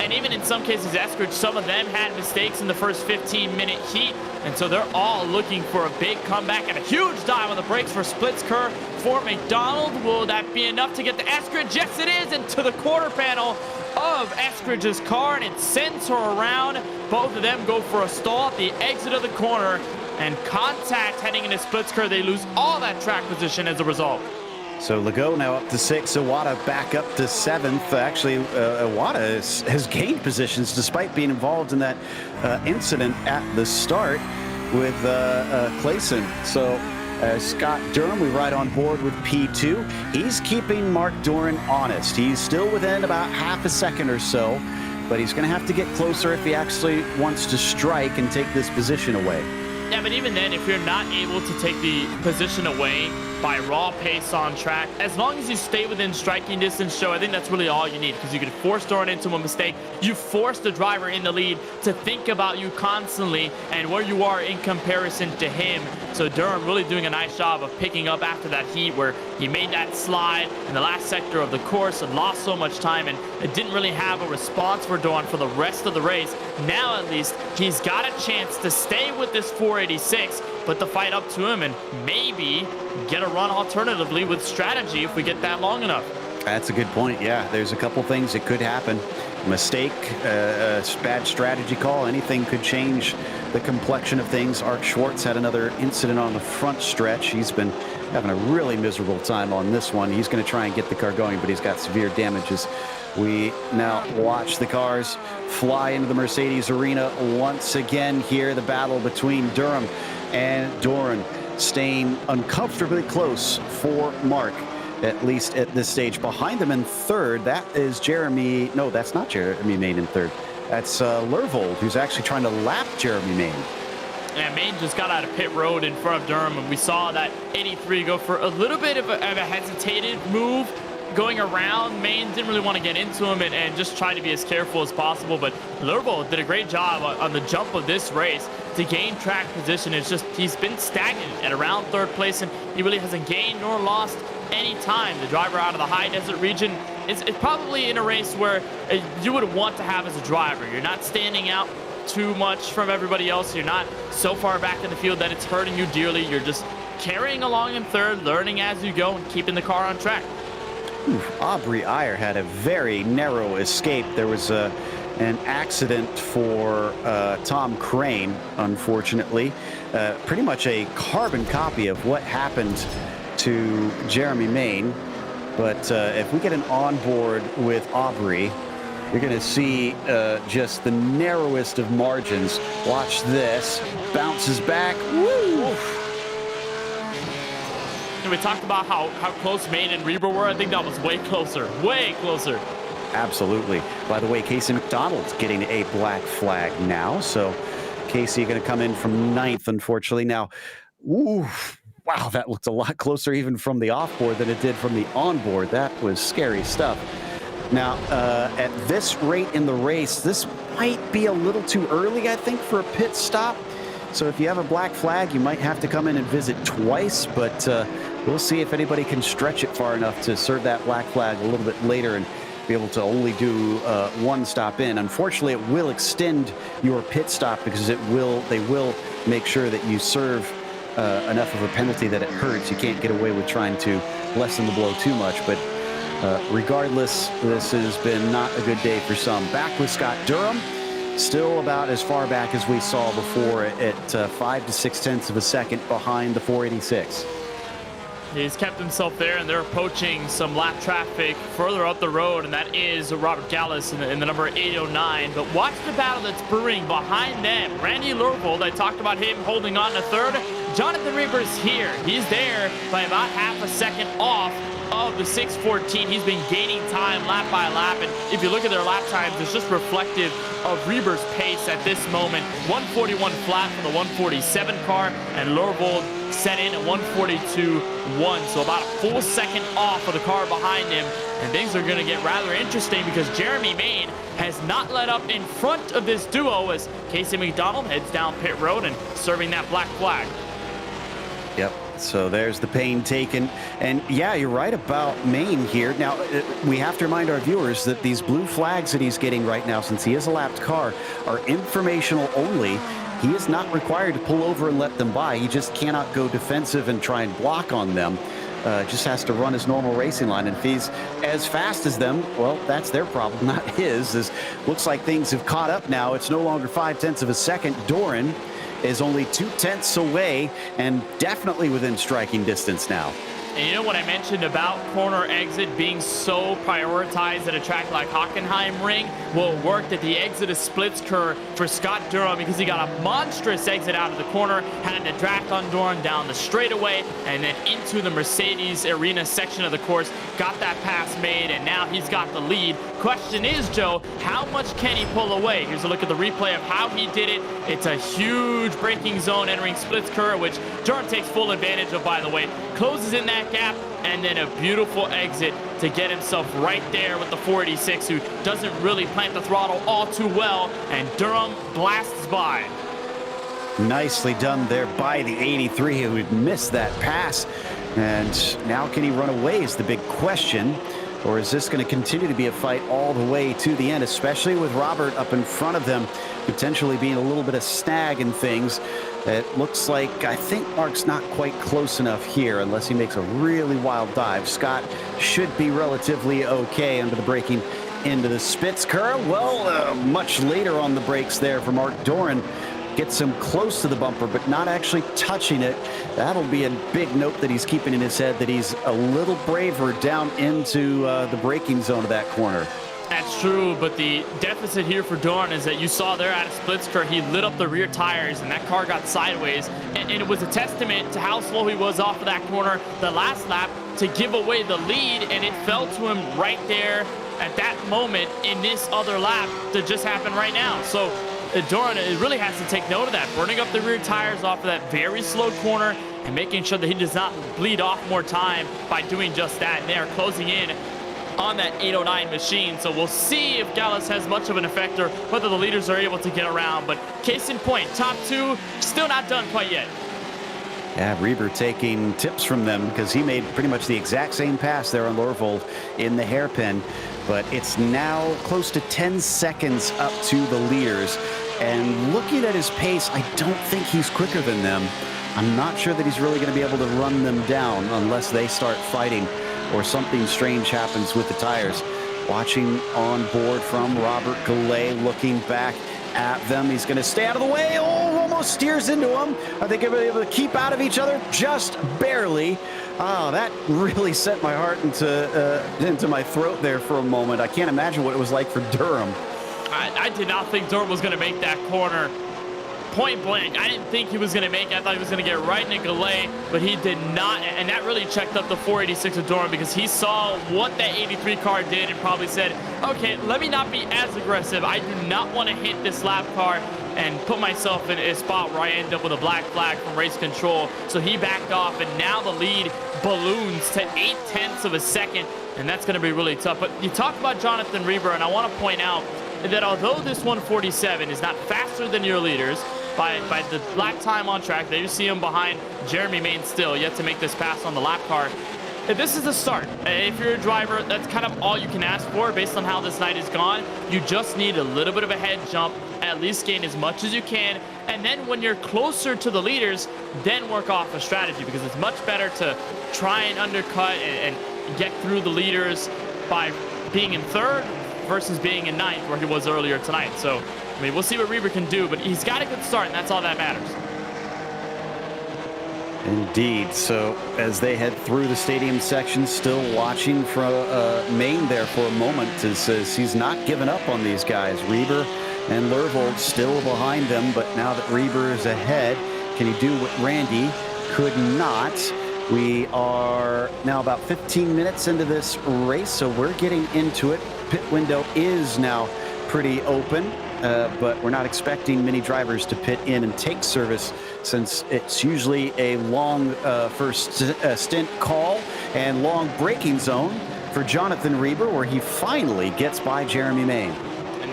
And even in some cases, Eskridge, some of them had mistakes in the first 15-minute heat. And so they're all looking for a big comeback and a huge dive on the brakes for Splitsker for McDonald. Will that be enough to get the Eskridge? Yes, it is, into the quarter panel of Eskridge's car, and it sends her around. Both of them go for a stall at the exit of the corner, and contact heading into Splitsker. They lose all that track position as a result. So Legault now up to 6, Iwata back up to 7th. Actually, Iwata has gained positions despite being involved in that incident at the start with Clayson. So Scott Durham, we ride on board with P2. He's keeping Mark Doran honest. He's still within about half a second or so, but he's going to have to get closer if he actually wants to strike and take this position away. Yeah, but even then, if you're not able to take the position away by raw pace on track, as long as you stay within striking distance, Joe, I think that's really all you need, because you can force Doran into a mistake. You force the driver in the lead to think about you constantly and where you are in comparison to him. So Durham really doing a nice job of picking up after that heat where he made that slide in the last sector of the course and lost so much time, and it didn't really have a response for Doran for the rest of the race. Now at least he's got a chance to stay with this 486, put the fight up to him, and maybe get a run alternatively with strategy if we get that long enough. That's a good point. Yeah, there's a couple things that could happen. A mistake, a bad strategy call, anything could change the complexion of things. Art Schwartz had another incident on the front stretch. He's been having a really miserable time on this one. He's going to try and get the car going, but he's got severe damages. We now watch the cars fly into the Mercedes arena once again here. The battle between Durham and Doran staying uncomfortably close for Mark, at least at this stage. Behind them in third, that is Jeremy. No, that's not Jeremy Main in third. That's Lervold, who's actually trying to lap Jeremy Main. Yeah, Main just got out of pit road in front of Durham, and we saw that 83 go for a little bit of a hesitated move going around. Main didn't really want to get into him and just try to be as careful as possible, but Lervold did a great job on the jump of this race to gain track position. It's just he's been stagnant at around third place, and he really hasn't gained nor lost any time. The driver out of the high desert region is probably in a race where you would want to have as a driver. You're not standing out too much from everybody else. You're not so far back in the field that it's hurting you dearly. You're just carrying along in third, learning as you go, and keeping the car on track. Aubrey Iyer had a very narrow escape. There was an accident for Tom Crane, unfortunately. Pretty much a carbon copy of what happened to Jeremy Main. But if we get an onboard with Aubrey, you're going to see just the narrowest of margins. Watch this. Bounces back. Woo! And we talked about how close Main and Reber were. I think that was way closer. Way closer. Absolutely. By the way, Casey McDonald's getting a black flag now. So Casey going to come in from 9th, unfortunately. Now, ooh, wow, that looked a lot closer even from the offboard than it did from the onboard. That was scary stuff. Now, at this rate in the race, this might be a little too early, I think, for a pit stop. So if you have a black flag, you might have to come in and visit twice, but we'll see if anybody can stretch it far enough to serve that black flag a little bit later and be able to only do one stop in. Unfortunately, it will extend your pit stop because they will make sure that you serve enough of a penalty that it hurts. You can't get away with trying to lessen the blow too much, but regardless, this has been not a good day for some. Back with Scott Durham. Still about as far back as we saw before at 5 to 6/10 of a second behind the 486. He's kept himself there, and they're approaching some lap traffic further up the road, and that is Robert Gallus in the number 809. But watch the battle that's brewing behind them. Randy Lervold, I talked about him holding on to third. Jonathan Reber's here. He's there by about half a second off of the 6:14. He's been gaining time lap by lap, and if you look at their lap times, it's just reflective of Reber's pace at this moment. 141 flat from the 147 car, and Lervold set in at 142.1, so about a full second off of the car behind him, and things are going to get rather interesting because Jeremy Main has not let up in front of this duo as Casey McDonald heads down pit road and serving that black flag. Yep, So there's the pain taken. And yeah, you're right about Maine here. Now, we have to remind our viewers that these blue flags that he's getting right now, since he is a lapped car, are informational only. He is not required to pull over and let them by. He just cannot go defensive and try and block on them. Just has to run his normal racing line. And if he's as fast as them, well, that's their problem, not his. This looks like things have caught up now. It's no longer 0.5 of a second. Doran is only 0.2 away and definitely within striking distance now. And you know what I mentioned about corner exit being so prioritized at a track like Hockenheim Ring? Well, it worked at the exit of splits curve for Scott Durham because he got a monstrous exit out of the corner, had to draft on Doran down the straightaway and then into the Mercedes Arena section of the course, got that pass made, and now he's got the lead. Question is, Joe, how much can he pull away? Here's a look at the replay of how he did it. It's a huge braking zone entering splits curve, which Durham takes full advantage of, by the way. Closes in that gap, and then a beautiful exit to get himself right there with the 486, who doesn't really plant the throttle all too well, and Durham blasts by. Nicely done there by the 83, who had missed that pass. And now can he run away is the big question. Or is this going to continue to be a fight all the way to the end, especially with Robert up in front of them, potentially being a little bit of snag and things. It looks like, I think Mark's not quite close enough here unless he makes a really wild dive. Scott should be relatively okay under the braking into the Spitz curve. Well, much later on the brakes there for Mark Doran. Gets him close to the bumper, but not actually touching it. That'll be a big note that he's keeping in his head, that he's a little braver down into the braking zone of that corner. That's true, but the deficit here for Doran is that you saw there at a splits curve, he lit up the rear tires and that car got sideways. And it was a testament to how slow he was off of that corner the last lap to give away the lead, and it fell to him right there at that moment in this other lap that just happened right now. So Doran really has to take note of that, burning up the rear tires off of that very slow corner and making sure that he does not bleed off more time by doing just that. And they are closing in on that 809 machine. So we'll see if Gallus has much of an effect or whether the leaders are able to get around. But case in point, top two, still not done quite yet. Yeah, Reber taking tips from them because he made pretty much the exact same pass there on Lorvold in the hairpin. But it's now close to 10 seconds up to the leaders. And looking at his pace, I don't think he's quicker than them. I'm not sure that he's really going to be able to run them down unless they start fighting or something strange happens with the tires. Watching on board from Robert Goulet, looking back at them. He's going to stay out of the way. Oh, almost steers into him. I think they're able to keep out of each other just barely. Oh, that really sent my heart into my throat there for a moment. I can't imagine what it was like for Durham. I did not think Durham was going to make that corner. Point blank, I didn't think he was going to make it. I thought he was going to get right into Goulet, but he did not, and that really checked up the 486 of Durham because he saw what that 83 car did and probably said, okay, let me not be as aggressive. I do not want to hit this lap car and put myself in a spot where I end up with a black flag from race control. So he backed off, and now the lead balloons to 0.8 of a second, and that's going to be really tough. But you talk about Jonathan Reber, and I want to point out that although this 147 is not faster than your leaders, by the lap time on track, there you see him behind Jeremy Main still, yet to make this pass on the lap car. This is the start. If you're a driver, that's kind of all you can ask for based on how this night is gone. You just need a little bit of a head jump, at least gain as much as you can, and then when you're closer to the leaders, then work off a strategy, because it's much better to try and undercut and get through the leaders by being in third versus being in ninth, where he was earlier tonight. So, I mean, we'll see what Reber can do, but he's got a good start, and that's all that matters. Indeed. So as they head through the stadium section, still watching from Maine there for a moment, as he's not given up on these guys. Reber and Lorvold still behind them, but now that Reber is ahead, can he do what Randy could not? We are now about 15 minutes into this race, so we're getting into it. Pit window is now pretty open, but we're not expecting many drivers to pit in and take service, since it's usually a long first stint call and long braking zone for Jonathan Reber, where he finally gets by Jeremy Main. And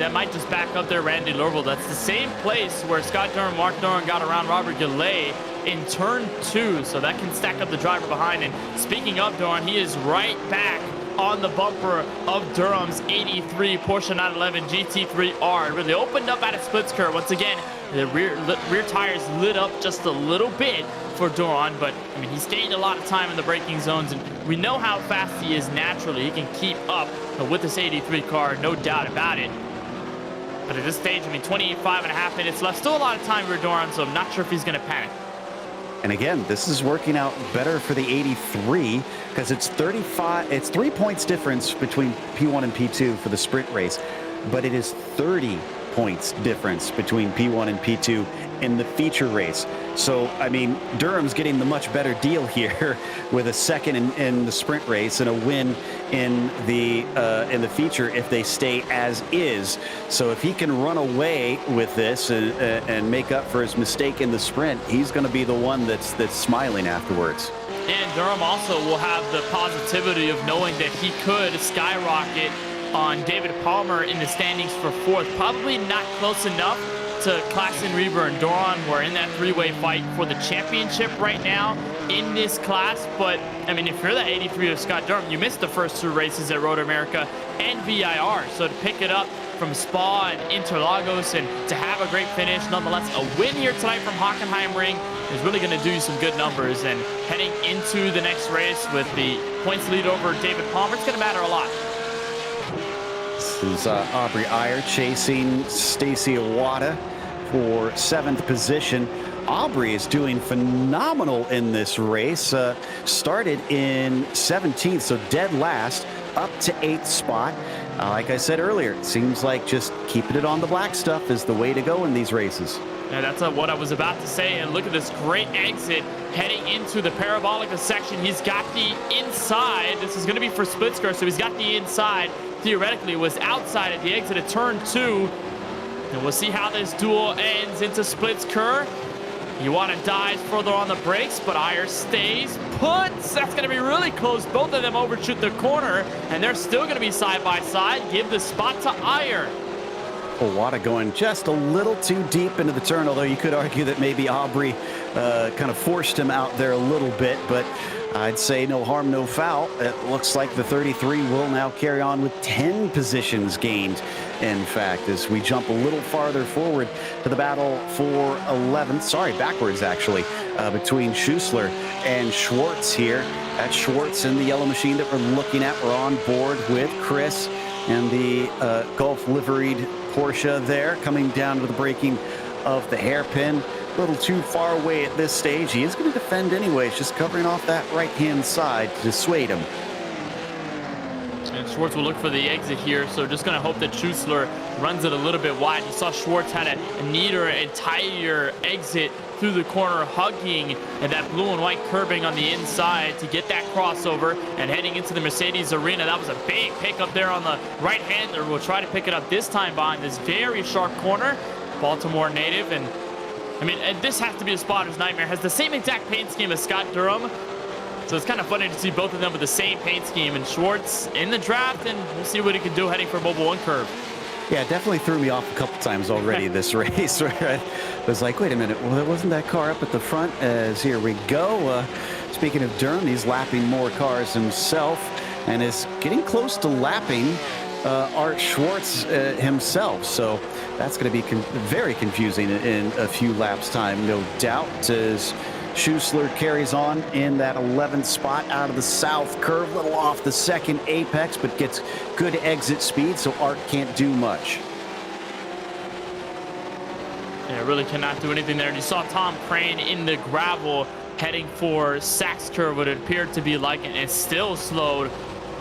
that might just back up there Randy Lorvold. That's the same place where Scott Durham, Mark Durham got around Robert Goulet in turn 2, so that can stack up the driver behind. And speaking of Doran, he is right back on the bumper of Durham's 83 Porsche 911 GT3R. It really opened up at a splits curve. Once again, the rear tires lit up just a little bit for Doran, but I mean, he's gained a lot of time in the braking zones, and we know how fast he is naturally. He can keep up with this 83 car, no doubt about it. But at this stage, I mean, 25.5 minutes left. Still a lot of time for Doran, so I'm not sure if he's going to panic. And again, this is working out better for the 83 because it's 35. It's 3 points difference between P1 and P2 for the sprint race, but it is 30 points difference between P1 and P2 in the feature race. So, I mean, Durham's getting the much better deal here with a second in the sprint race and a win in the feature if they stay as is. So if he can run away with this and make up for his mistake in the sprint, he's going to be the one that's smiling afterwards. And Durham also will have the positivity of knowing that he could skyrocket on David Palmer in the standings for 4th. Probably not close enough to Klassen, Reber, and Doran, who are in that three-way fight for the championship right now in this class. But, I mean, if you're the 83 of Scott Durham, you missed the first 2 races at Road America and VIR. So to pick it up from Spa and Interlagos and to have a great finish, nonetheless, a win here tonight from Hockenheim Ring is really going to do you some good numbers. And heading into the next race with the points lead over David Palmer, it's going to matter a lot. This is Aubrey Iyer chasing Stacy Iwata for 7th position. Aubrey is doing phenomenal in this race. Started in 17th, so dead last, up to 8th spot. Like I said earlier, it seems like just keeping it on the black stuff is the way to go in these races. Yeah, that's what I was about to say. And look at this great exit heading into the Parabolica section. He's got the inside. This is going to be for Splitsker, so he's got the inside. Theoretically, was outside at the exit of turn 2. And we'll see how this duel ends into Splitsker. Iwata dives further on the brakes, but Iyer stays put. That's going to be really close. Both of them overshoot the corner, and they're still going to be side by side. Give the spot to Iyer. Iwata going just a little too deep into the turn, although you could argue that maybe Aubrey kind of forced him out there a little bit, but I'd say no harm, no foul. It looks like the 33 will now carry on with 10 positions gained, in fact, as we jump a little farther forward to the battle for 11th. Sorry, backwards, actually, between Schussler and Schwartz here. That's Schwartz in the yellow machine that we're looking at. We're on board with Chris and the Gulf liveried Porsche there, coming down to the braking of the hairpin. A little too far away at this stage. He is going to defend anyways, just covering off that right-hand side to dissuade him. And Schwartz will look for the exit here, so just going to hope that Schussler runs it a little bit wide. You saw Schwartz had a neater and tidier exit through the corner, hugging and that blue and white curbing on the inside to get that crossover and heading into the Mercedes arena. That was a big pickup there on the right-hander. We'll try to pick it up this time behind this very sharp corner. Baltimore native, and I mean, and this has to be a spotter's nightmare. Has the same exact paint scheme as Scott Durham. So it's kind of funny to see both of them with the same paint scheme. And Schwartz in the draft, and we'll see what he can do heading for Mobile 1 curve. Yeah, definitely threw me off a couple times already this race, where I was like, wait a minute, well, wasn't that car up at the front? As here we go. Speaking of Durham, he's lapping more cars himself and is getting close to lapping Art Schwartz himself. So that's going to be very confusing in a few laps time, no doubt, as Schussler carries on in that 11th spot out of the south curve, a little off the second apex, but gets good exit speed, so Art can't do much. Yeah, really cannot do anything there. And you saw Tom Crane in the gravel heading for Sachs curve, what it appeared to be like, and it's still slowed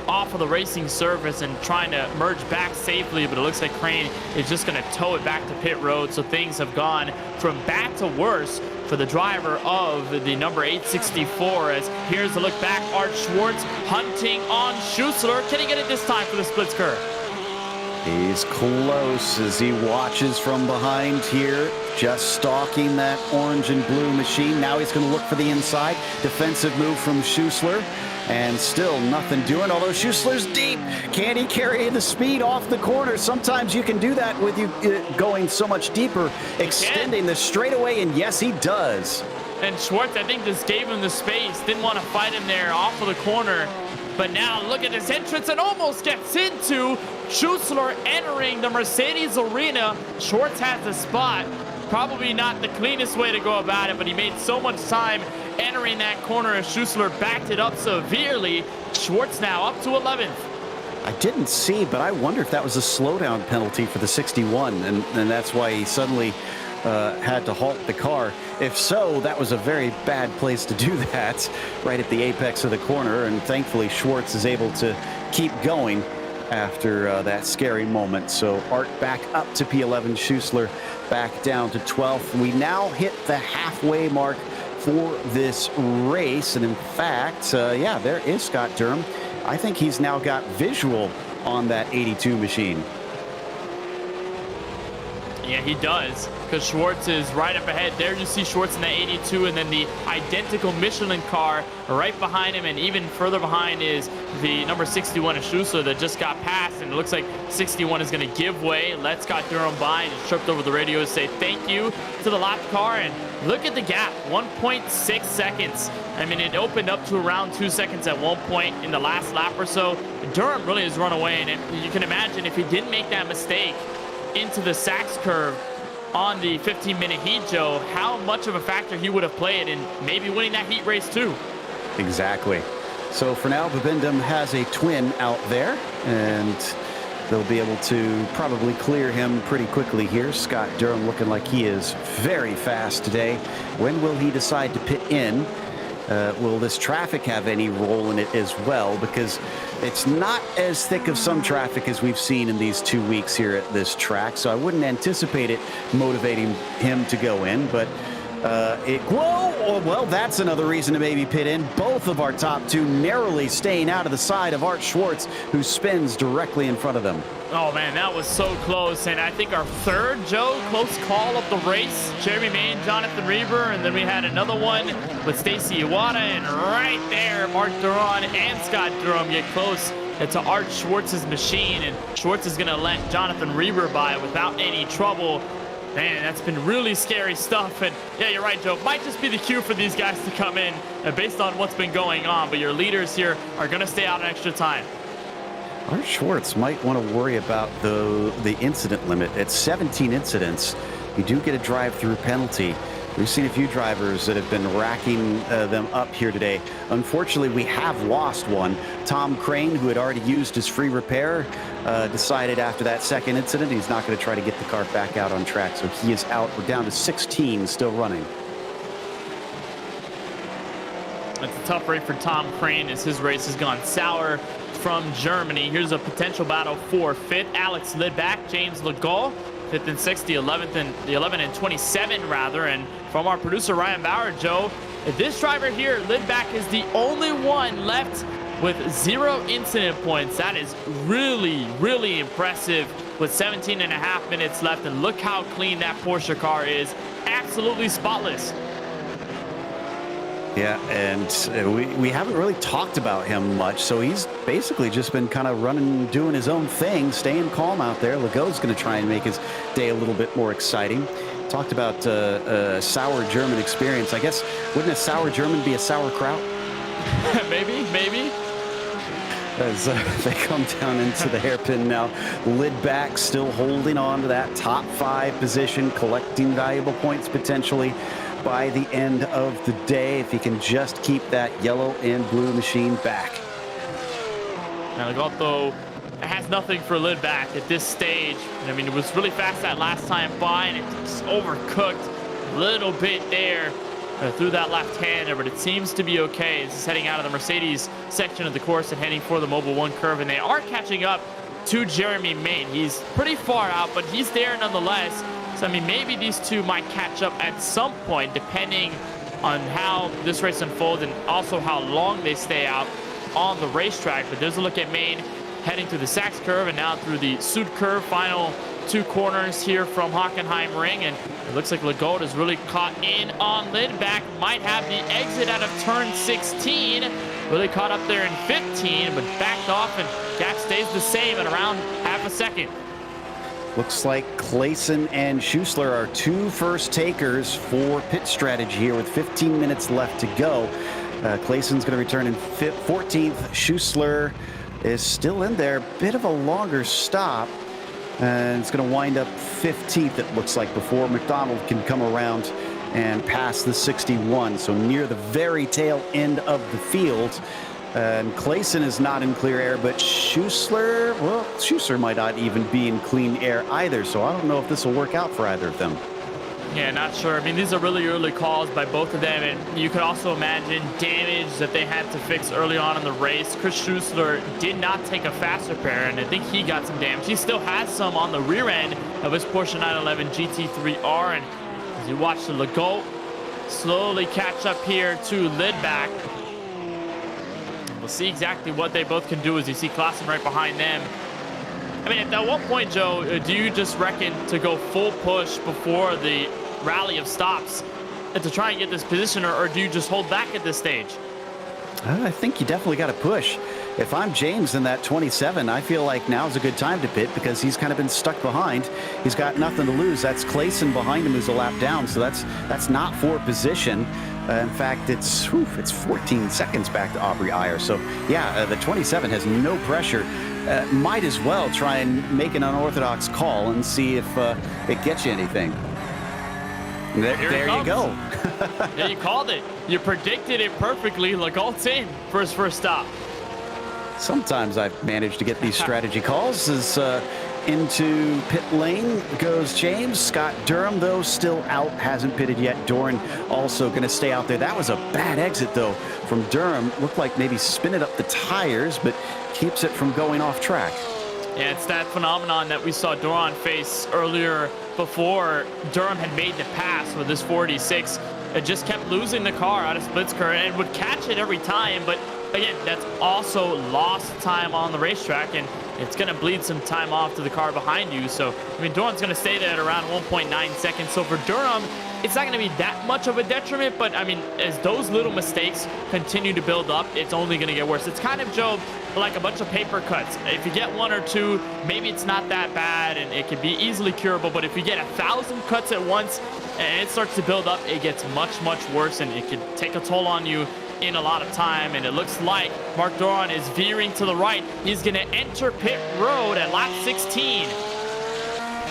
off of the racing surface and trying to merge back safely, but it looks like Crane is just going to tow it back to pit road. So things have gone from bad to worse for the driver of the number 864, as here's a look back. Art Schwartz hunting on Schussler. Can he get it this time for the splits curve? He's close as he watches from behind here, just stalking that orange and blue machine. Now he's going to look for the inside. Defensive move from Schussler, and still nothing doing, although Schussler's deep. Can he carry the speed off the corner? Sometimes you can do that with you going so much deeper, extending the straightaway, and yes, he does. And Schwartz, I think, just gave him the space. Didn't want to fight him there off of the corner. But now look at this entrance and almost gets into Schussler entering the Mercedes arena. Schwartz has the spot. Probably not the cleanest way to go about it, but he made so much time entering that corner as Schussler backed it up severely. Schwartz now up to 11th. I didn't see, but I wonder if that was a slowdown penalty for the 61, and that's why he suddenly had to halt the car. If so, that was a very bad place to do that, right at the apex of the corner, and thankfully Schwartz is able to keep going after that scary moment. So Art back up to P11, Schussler back down to 12th. We now hit the halfway mark for this race, and in fact, yeah, there is Scott Durham. I think he's now got visual on that 82 machine. Yeah, he does, because Schwartz is right up ahead. There you see Schwartz in the 82, and then the identical Michelin car right behind him, and even further behind is the number 61 of Schussler that just got passed, and it looks like 61 is going to give way. Let Scott Durham by and just tripped over the radio to say thank you to the lap car, and look at the gap, 1.6 seconds. I mean, it opened up to around 2 seconds at one point in the last lap or so. Durham really has run away, and you can imagine if he didn't make that mistake into the Sachs curve on the 15-minute heat, Joe, how much of a factor he would have played in maybe winning that heat race too. Exactly. So for now, Babindum has a twin out there, and they'll be able to probably clear him pretty quickly here. Scott Durham looking like he is very fast today. When will he decide to pit in? Will this traffic have any role in it as well? Because it's not as thick of some traffic as we've seen in these 2 weeks here at this track. So I wouldn't anticipate it motivating him to go in. But well, that's another reason to maybe pit in. Both of our top two narrowly staying out of the side of Art Schwartz, who spins directly in front of them. Oh man, that was so close. And I think our third, Joe, close call of the race, Jeremy Main, Jonathan Reber, and then we had another one with Stacy Iwata, and right there, Mark Duran and Scott Durham get close to Art Schwartz's machine, and Schwartz is gonna let Jonathan Reber by without any trouble. Man, that's been really scary stuff. And yeah, you're right, Joe. Might just be the cue for these guys to come in based on what's been going on. But your leaders here are going to stay out an extra time. Art Schwartz might want to worry about the incident limit. At 17 incidents, you do get a drive-through penalty. We've seen a few drivers that have been racking them up here today. Unfortunately, we have lost one. Tom Crane, who had already used his free repair, decided after that second incident he's not going to try to get the car back out on track. So he is out. We're down to 16 still running. It's a tough race for Tom Crane as his race has gone sour from Germany. Here's a potential battle for fifth. Alex Lidback, James Legault, 5th and 6th, the 11 and 27 rather. And from our producer Ryan Bauer, Joe, this driver here, Lidback, is the only one left with 0 incident points. That is really, really impressive with 17.5 minutes left. And look how clean that Porsche car is. Absolutely spotless. Yeah, and we haven't really talked about him much, so he's basically just been kind of running, doing his own thing, staying calm out there. Legault's going to try and make his day a little bit more exciting. Talked about a sour German experience. I guess, wouldn't a sour German be a sauerkraut? Maybe. As they come down into the hairpin now. Lidback still holding on to that top 5 position, collecting valuable points potentially by the end of the day, if he can just keep that yellow and blue machine back. Now Legault, though, has nothing for Lidback at this stage. I mean, it was really fast that last time by, and it just overcooked a little bit there through that left-hander, but it seems to be okay. This is heading out of the Mercedes section of the course and heading for the Mobil 1 curve, and they are catching up to Jeremy Main. He's pretty far out, but he's there nonetheless. So, I mean, maybe these two might catch up at some point, depending on how this race unfolds and also how long they stay out on the racetrack. But there's a look at Main heading through the Sachs curve and now through the Sud curve. Final 2 corners here from Hockenheim Ring. And it looks like Legault is really caught in on Lidback. Might have the exit out of turn 16. Really caught up there in 15, but backed off, and gap stays the same at around half a second. Looks like Clayson and Schuessler are two first takers for pit strategy here with 15 minutes left to go. Clayson's going to return in 14th. Schuessler is still in there. Bit of a longer stop. And it's going to wind up 15th, it looks like, before McDonald can come around and pass the 61. So near the very tail end of the field. And Clayson is not in clear air, but Schuessler, well, Schuessler might not even be in clean air either. So I don't know if this will work out for either of them. Yeah, not sure. I mean, these are really early calls by both of them, and you could also imagine damage that they had to fix early on in the race. Chris Schuessler did not take a fast repair, and I think he got some damage. He still has some on the rear end of his Porsche 911 GT3R, and as you watch the Legault slowly catch up here to Lidback. We'll see exactly what they both can do as you see Klassen right behind them. I mean, at what point, Joe, do you just reckon to go full push before the rally of stops to try and get this position, or do you just hold back at this stage? I think you definitely got to push. If I'm James in that 27, I feel like now's a good time to pit because he's kind of been stuck behind. He's got nothing to lose. That's Clayson behind him who's a lap down, so that's not for position. In fact, it's 14 seconds back to Aubrey Ayer. So, yeah, the 27 has no pressure. Might as well try and make an unorthodox call and see if it gets you anything. There you go. Yeah, you called it. You predicted it perfectly. Legault's in for his first stop. Sometimes I've managed to get these strategy calls. As into pit lane goes James. Scott Durham, though, still out, hasn't pitted yet. Doran also going to stay out there. That was a bad exit, though, from Durham. Looked like maybe spinning up the tires, but keeps it from going off track. Yeah, it's that phenomenon that we saw Doran face earlier before Durham had made the pass with his 46. It just kept losing the car out of splits current and would catch it every time, but again, that's also lost time on the racetrack, and it's going to bleed some time off to the car behind you. So, I mean, Durham's going to stay there at around 1.9 seconds. So for Durham, it's not going to be that much of a detriment, but I mean, as those little mistakes continue to build up, it's only going to get worse. It's kind of, Joe, like a bunch of paper cuts. If you get one or two, maybe it's not that bad and it can be easily curable, but if you get 1,000 cuts at once and it starts to build up, it gets much, much worse, and it can take a toll on you in a lot of time. And it looks like Mark Doran is veering to the right. He's going to enter pit road at lap 16.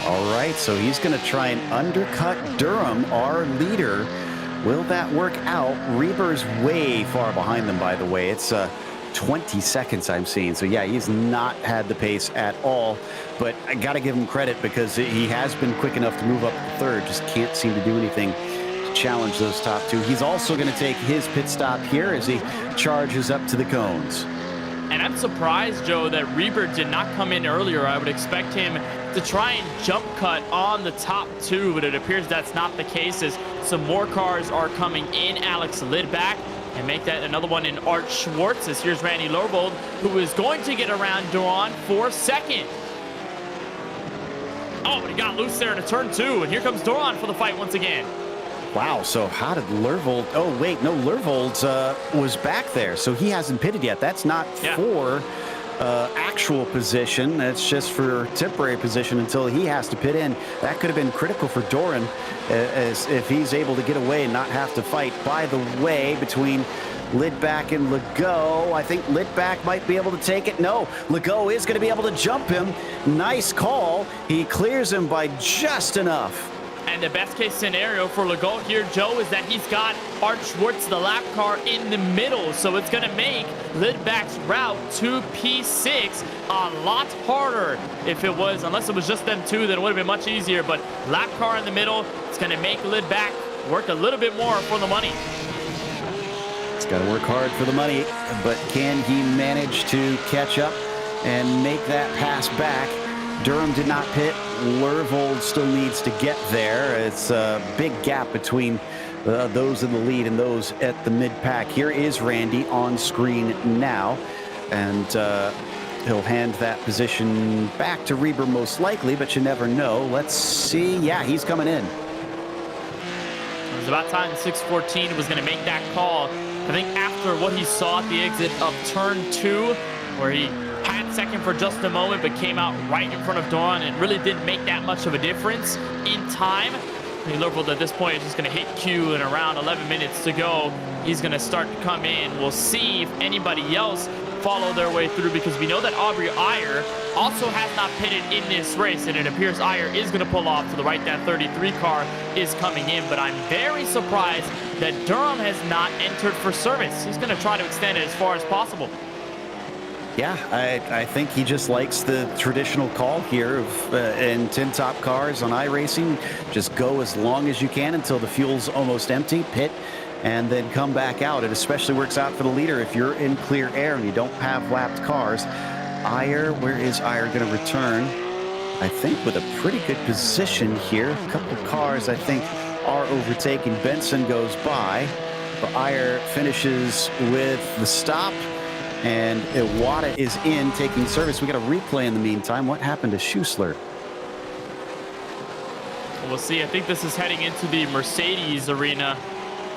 All right, so he's going to try and undercut Durham, our leader. Will that work out? Reber's way far behind them, by the way. It's 20 seconds I'm seeing. So, yeah, he's not had the pace at all. But I got to give him credit because he has been quick enough to move up to third. Just can't seem to do anything to challenge those top two. He's also going to take his pit stop here as he charges up to the cones. And I'm surprised, Joe, that Reber did not come in earlier. I would expect him to try and jump cut on the top two, but it appears that's not the case as some more cars are coming in. Alex Lidback, and make that another one in Art Schwartz, as here's Randy Lervold, who is going to get around Duran for second. Oh, but he got loose there into turn two, and here comes Duran for the fight once again. Wow, so how did Lervold... Oh, wait, no, Lervold was back there, so he hasn't pitted yet. That's not for actual position. That's just for temporary position until he has to pit in. That could have been critical for Doran, as if he's able to get away and not have to fight. By the way, between Lidback and Legault, I think Lidback might be able to take it. No, Legault is going to be able to jump him. Nice call. He clears him by just enough. And the best case scenario for Legault here, Joe, is that he's got Art Schwartz, the lap car, in the middle. So it's going to make Lidback's route to P6 a lot harder. If it was, unless it was just them two, then it would have been much easier. But lap car in the middle, it's going to make Lidback work a little bit more for the money. He's got to work hard for the money, but can he manage to catch up and make that pass back? Durham did not pit. Lervold still needs to get there. It's a big gap between those in the lead and those at the mid-pack. Here is Randy on screen now, and he'll hand that position back to Reber most likely, but you never know. Let's see. Yeah, he's coming in. It was about time 614 was going to make that call. I think after what he saw at the exit of turn two, where he had second for just a moment, but came out right in front of Doran and really didn't make that much of a difference in time. Liverpool at this point is just going to hit Q in around 11 minutes to go. He's going to start to come in. We'll see if anybody else follow their way through, because we know that Aubrey Iyer also has not pitted in this race, and it appears Iyer is going to pull off to the right. That 33 car is coming in, but I'm very surprised that Durham has not entered for service. He's going to try to extend it as far as possible. Yeah, I think he just likes the traditional call here of in tin top cars on iRacing. Just go as long as you can until the fuel's almost empty, pit, and then come back out. It especially works out for the leader if you're in clear air and you don't have lapped cars. Iyer, where is Iyer going to return? I think with a pretty good position here. A couple of cars, I think, are overtaking. Benson goes by, but Iyer finishes with the stop. And Iwata is in, taking service. We got a replay in the meantime. What happened to Schuessler? We'll see. I think this is heading into the Mercedes arena.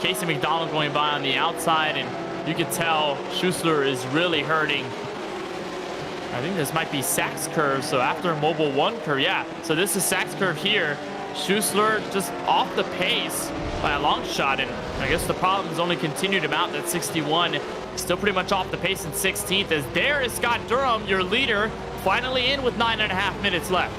Casey McDonald going by on the outside, and you can tell Schuessler is really hurting. I think this might be Sachs curve. So after Mobile 1 curve, yeah. So this is Sachs curve here. Schuessler just off the pace by a long shot, and I guess the problem has only continued to mount at 61. Still pretty much off the pace in 16th, as there is Scott Durham, your leader, finally in with 9.5 minutes left.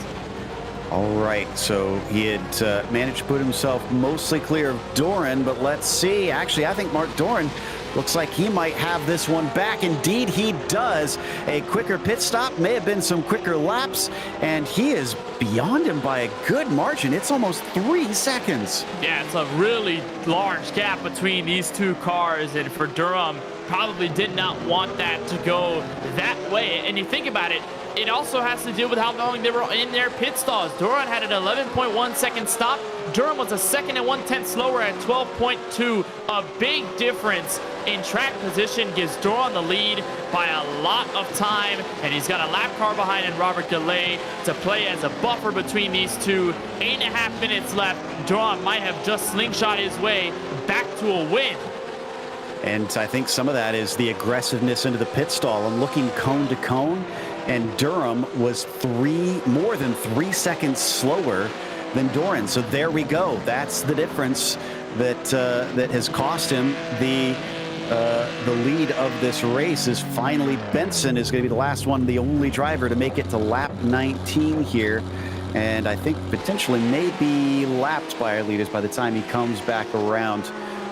All right, so he had managed to put himself mostly clear of Doran, but let's see. Actually, I think Mark Doran looks like he might have this one back. Indeed, he does. A quicker pit stop, may have been some quicker laps, and he is beyond him by a good margin. It's almost 3 seconds. Yeah, it's a really large gap between these two cars, and for Durham, probably did not want that to go that way. And you think about it, it also has to deal with how long they were in their pit stalls. Doran had an 11.1 second stop. Durham was a second and 1/10 slower at 12.2. A big difference in track position gives Doran the lead by a lot of time, and he's got a lap car behind in Robert Galley to play as a buffer between these two. 8.5 minutes left. Doran might have just slingshot his way back to a win. And I think some of that is the aggressiveness into the pit stall. I'm looking cone to cone, and Durham was more than 3 seconds slower than Doran. So there we go. That's the difference that that has cost him the lead of this race. Is finally Benson is going to be the last one, the only driver to make it to lap 19 here. And I think potentially may be lapped by our leaders by the time he comes back around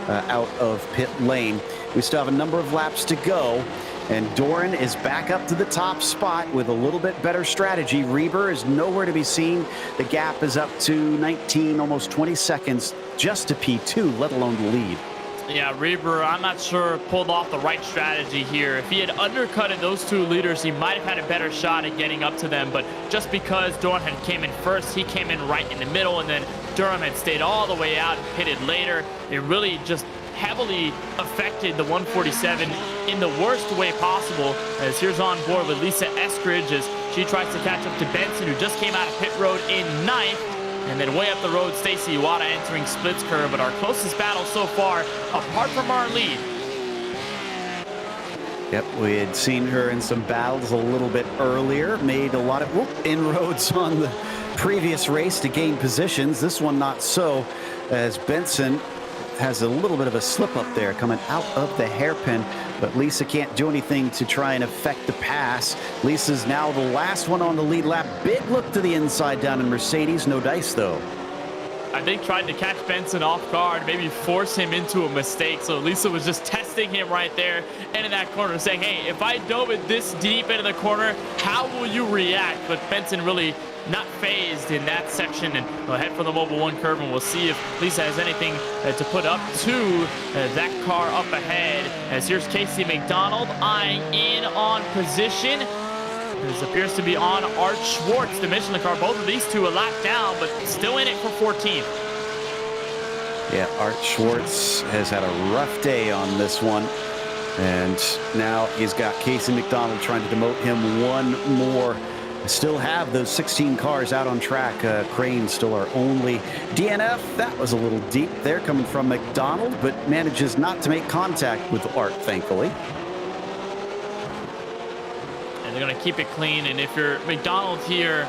out of pit lane. We still have a number of laps to go, and Doran is back up to the top spot with a little bit better strategy. Reber is nowhere to be seen. The gap is up to 19, almost 20 seconds just to P2, let alone the lead. Yeah, Reber, I'm not sure, pulled off the right strategy here. If he had undercutted those two leaders, he might have had a better shot at getting up to them. But just because Doran had came in first, he came in right in the middle, and then Durham had stayed all the way out and pitted later. It really just heavily affected the 147 in the worst way possible. As here's on board with Lisa Eskridge as she tries to catch up to Benson, who just came out of pit road in 9th. And then way up the road, Stacy Iwata entering splits curve. But our closest battle so far, apart from our lead. Yep, we had seen her in some battles a little bit earlier. Made a lot of inroads on the previous race to gain positions. This one not so, as Benson has a little bit of a slip up there coming out of the hairpin. But Lisa can't do anything to try and affect the pass. Lisa's now the last one on the lead lap. Big look to the inside down in Mercedes. No dice, though. I think trying to catch Benson off guard, maybe force him into a mistake. So Lisa was just testing him right there into that corner, saying, hey, if I dove it this deep into the corner, how will you react? But Benson really not phased in that section, and we'll head for the Mobile 1 curve, and we'll see if Lisa has anything to put up to that car up ahead. As here's Casey McDonald eyeing in on position. This appears to be on Art Schwartz, the Michelin car. Both of these two a lap down, but still in it for 14th. Yeah, Art Schwartz has had a rough day on this one. And now he's got Casey McDonald trying to demote him one more. Still have those 16 cars out on track. Crane still our only DNF. That was a little deep there coming from McDonald, but manages not to make contact with Art, thankfully. And They're going to keep it clean. And if you're McDonald here,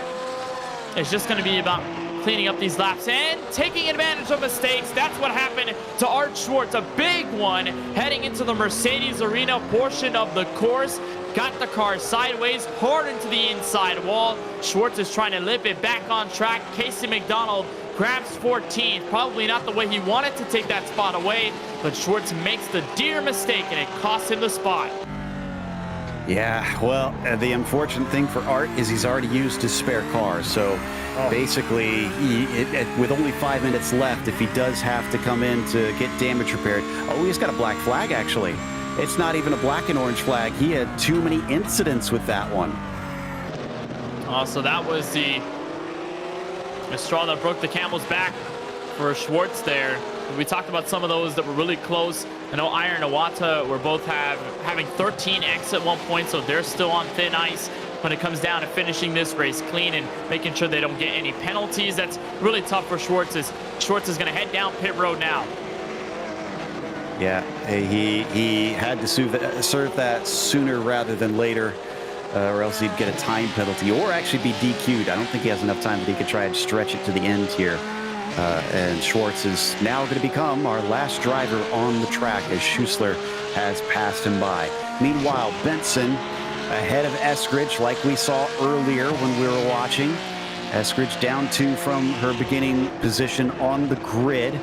it's just going to be about cleaning up these laps and taking advantage of mistakes. That's what happened to Art Schwartz. A big one heading into the Mercedes Arena portion of the course. Got the car sideways, hard into the inside wall. Schwartz is trying to lift it back on track. Casey McDonald grabs 14th. Probably not the way he wanted to take that spot away, but Schwartz makes the dear mistake, and it costs him the spot. Yeah, well, the unfortunate thing for Art is he's already used his spare car. So basically, with only 5 minutes left, if he does have to come in to get damage repaired. Oh, he's got a black flag, actually. It's not even a black and orange flag. He had too many incidents with that one. So that was the straw that broke the camel's back for Schwartz there. We talked about some of those that were really close. I know Iron and Iwata were both having 13x at one point, so they're still on thin ice when it comes down to finishing this race clean and making sure they don't get any penalties. That's really tough for Schwartz. Schwartz is going to head down pit road now. Yeah, he had to serve that sooner rather than later, or else he'd get a time penalty or actually be DQ'd. I don't think he has enough time that he could try and stretch it to the end here. And Schwartz is now going to become our last driver on the track as Schussler has passed him by. Meanwhile, Benson ahead of Eskridge like we saw earlier when we were watching. Eskridge down 2 from her beginning position on the grid.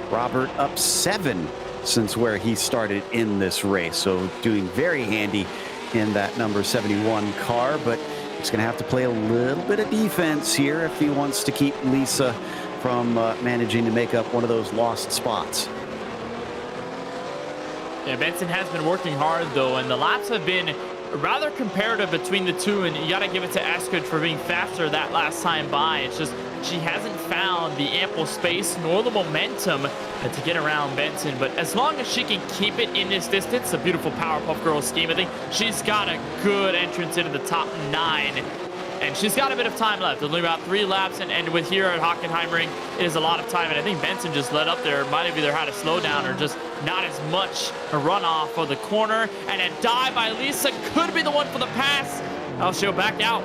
Robert up 7 since where he started in this race. So doing very handy in that number 71 car, but he's going to have to play a little bit of defense here if he wants to keep Lisa from managing to make up one of those lost spots. Yeah, Benson has been working hard though, and the laps have been rather comparative between the two, and you got to give it to Eskridge for being faster that last time by. It's just she hasn't found the ample space nor the momentum to get around Benson, but as long as she can keep it in this distance, a beautiful Powerpuff Girls scheme, I think she's got a good entrance into the top 9. And she's got a bit of time left. Only about 3 laps, and with here at Hockenheim Ring, it is a lot of time. And I think Benson just let up there. Might have either had a slowdown or just not as much a runoff for the corner. And a dive by Lisa could be the one for the pass. Oh, she'll back out.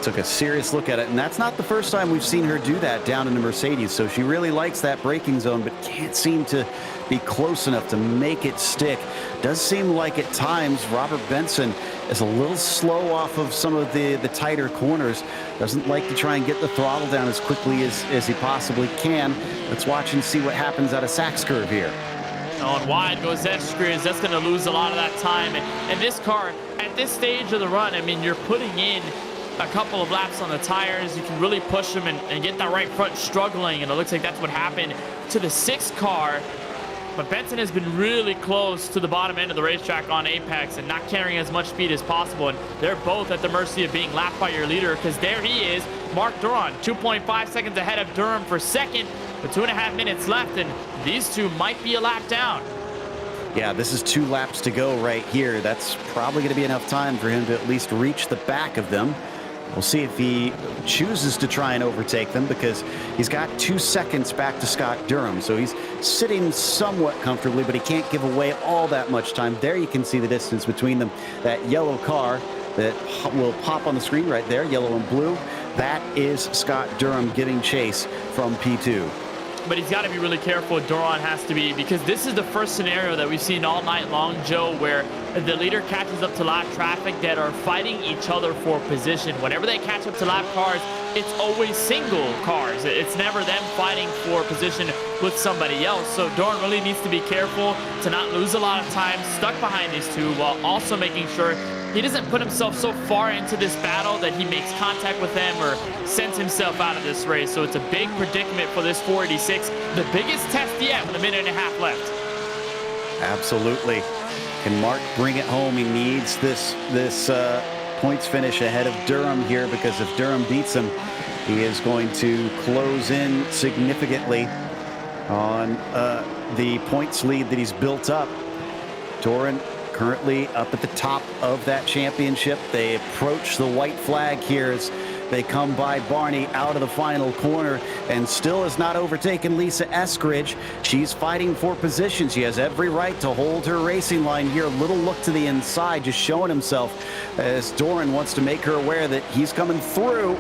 Took a serious look at it, and that's not the first time we've seen her do that down in the Mercedes. So she really likes that braking zone, but can't seem to be close enough to make it stick. Does seem like at times Robert Benson is a little slow off of some of the tighter corners. Doesn't like to try and get the throttle down as quickly as he possibly can. Let's watch and see what happens out of Sachs curve here. On wide goes Eskridge. That's going to lose a lot of that time. And this car, at this stage of the run, I mean, you're putting in a couple of laps on the tires. You can really push them and get that right front struggling, and it looks like that's what happened to the 6th car. But Benson has been really close to the bottom end of the racetrack on Apex and not carrying as much speed as possible, and they're both at the mercy of being lapped by your leader, because there he is, Mark Duron, 2.5 seconds ahead of Durham for second with 2.5 minutes left, and these two might be a lap down. Yeah, this is 2 laps to go right here. That's probably going to be enough time for him to at least reach the back of them. We'll see if he chooses to try and overtake them, because he's got 2 seconds back to Scott Durham. So he's sitting somewhat comfortably, but he can't give away all that much time. There you can see the distance between them. That yellow car that will pop on the screen right there, yellow and blue, that is Scott Durham giving chase from P2. But he's got to be really careful. Duron has to be, because this is the first scenario that we've seen all night long, Joe, where the leader catches up to lap traffic that are fighting each other for position. Whenever they catch up to lap cars, it's always single cars. It's never them fighting for position with somebody else. So Duron really needs to be careful to not lose a lot of time stuck behind these two, while also making sure he doesn't put himself so far into this battle that he makes contact with them or sends himself out of this race. So it's a big predicament for this 486. The biggest test yet with 1.5 minutes left. Absolutely. Can Mark bring it home? He needs this points finish ahead of Durham here, because if Durham beats him, he is going to close in significantly on the points lead that he's built up. Doran currently up at the top of that championship. They approach the white flag here as They come by Barney out of the final corner and still has not overtaken Lisa Eskridge. She's fighting for position. She has every right to hold her racing line here. A little look to the inside, just showing himself as Doran wants to make her aware that he's coming through.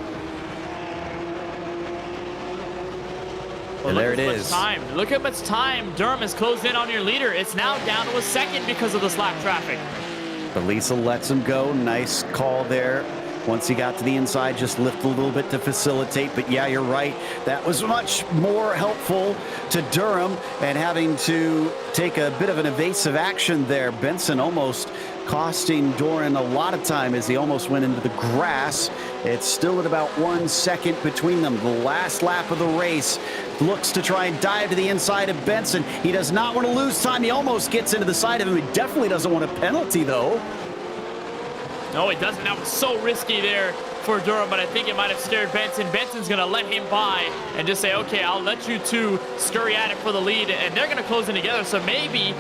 And there it is. Look at how much time Durham has closed in on your leader. It's now down to a second because of the slack traffic. But Lisa lets him go. Nice call there. Once he got to the inside, just lift a little bit to facilitate. But yeah, you're right. That was much more helpful to Durham, and having to take a bit of an evasive action there. Benson almost costing Doran a lot of time as he almost went into the grass. It's still at about 1 second between them. The last lap of the race looks to try and dive to the inside of Benson. He does not want to lose time. He almost gets into the side of him. He definitely doesn't want a penalty, though. No, he doesn't. That was so risky there for Durham, but I think it might have scared Benson. Benson's going to let him by and just say, okay, I'll let you two scurry at it for the lead, and they're going to close in together. So maybe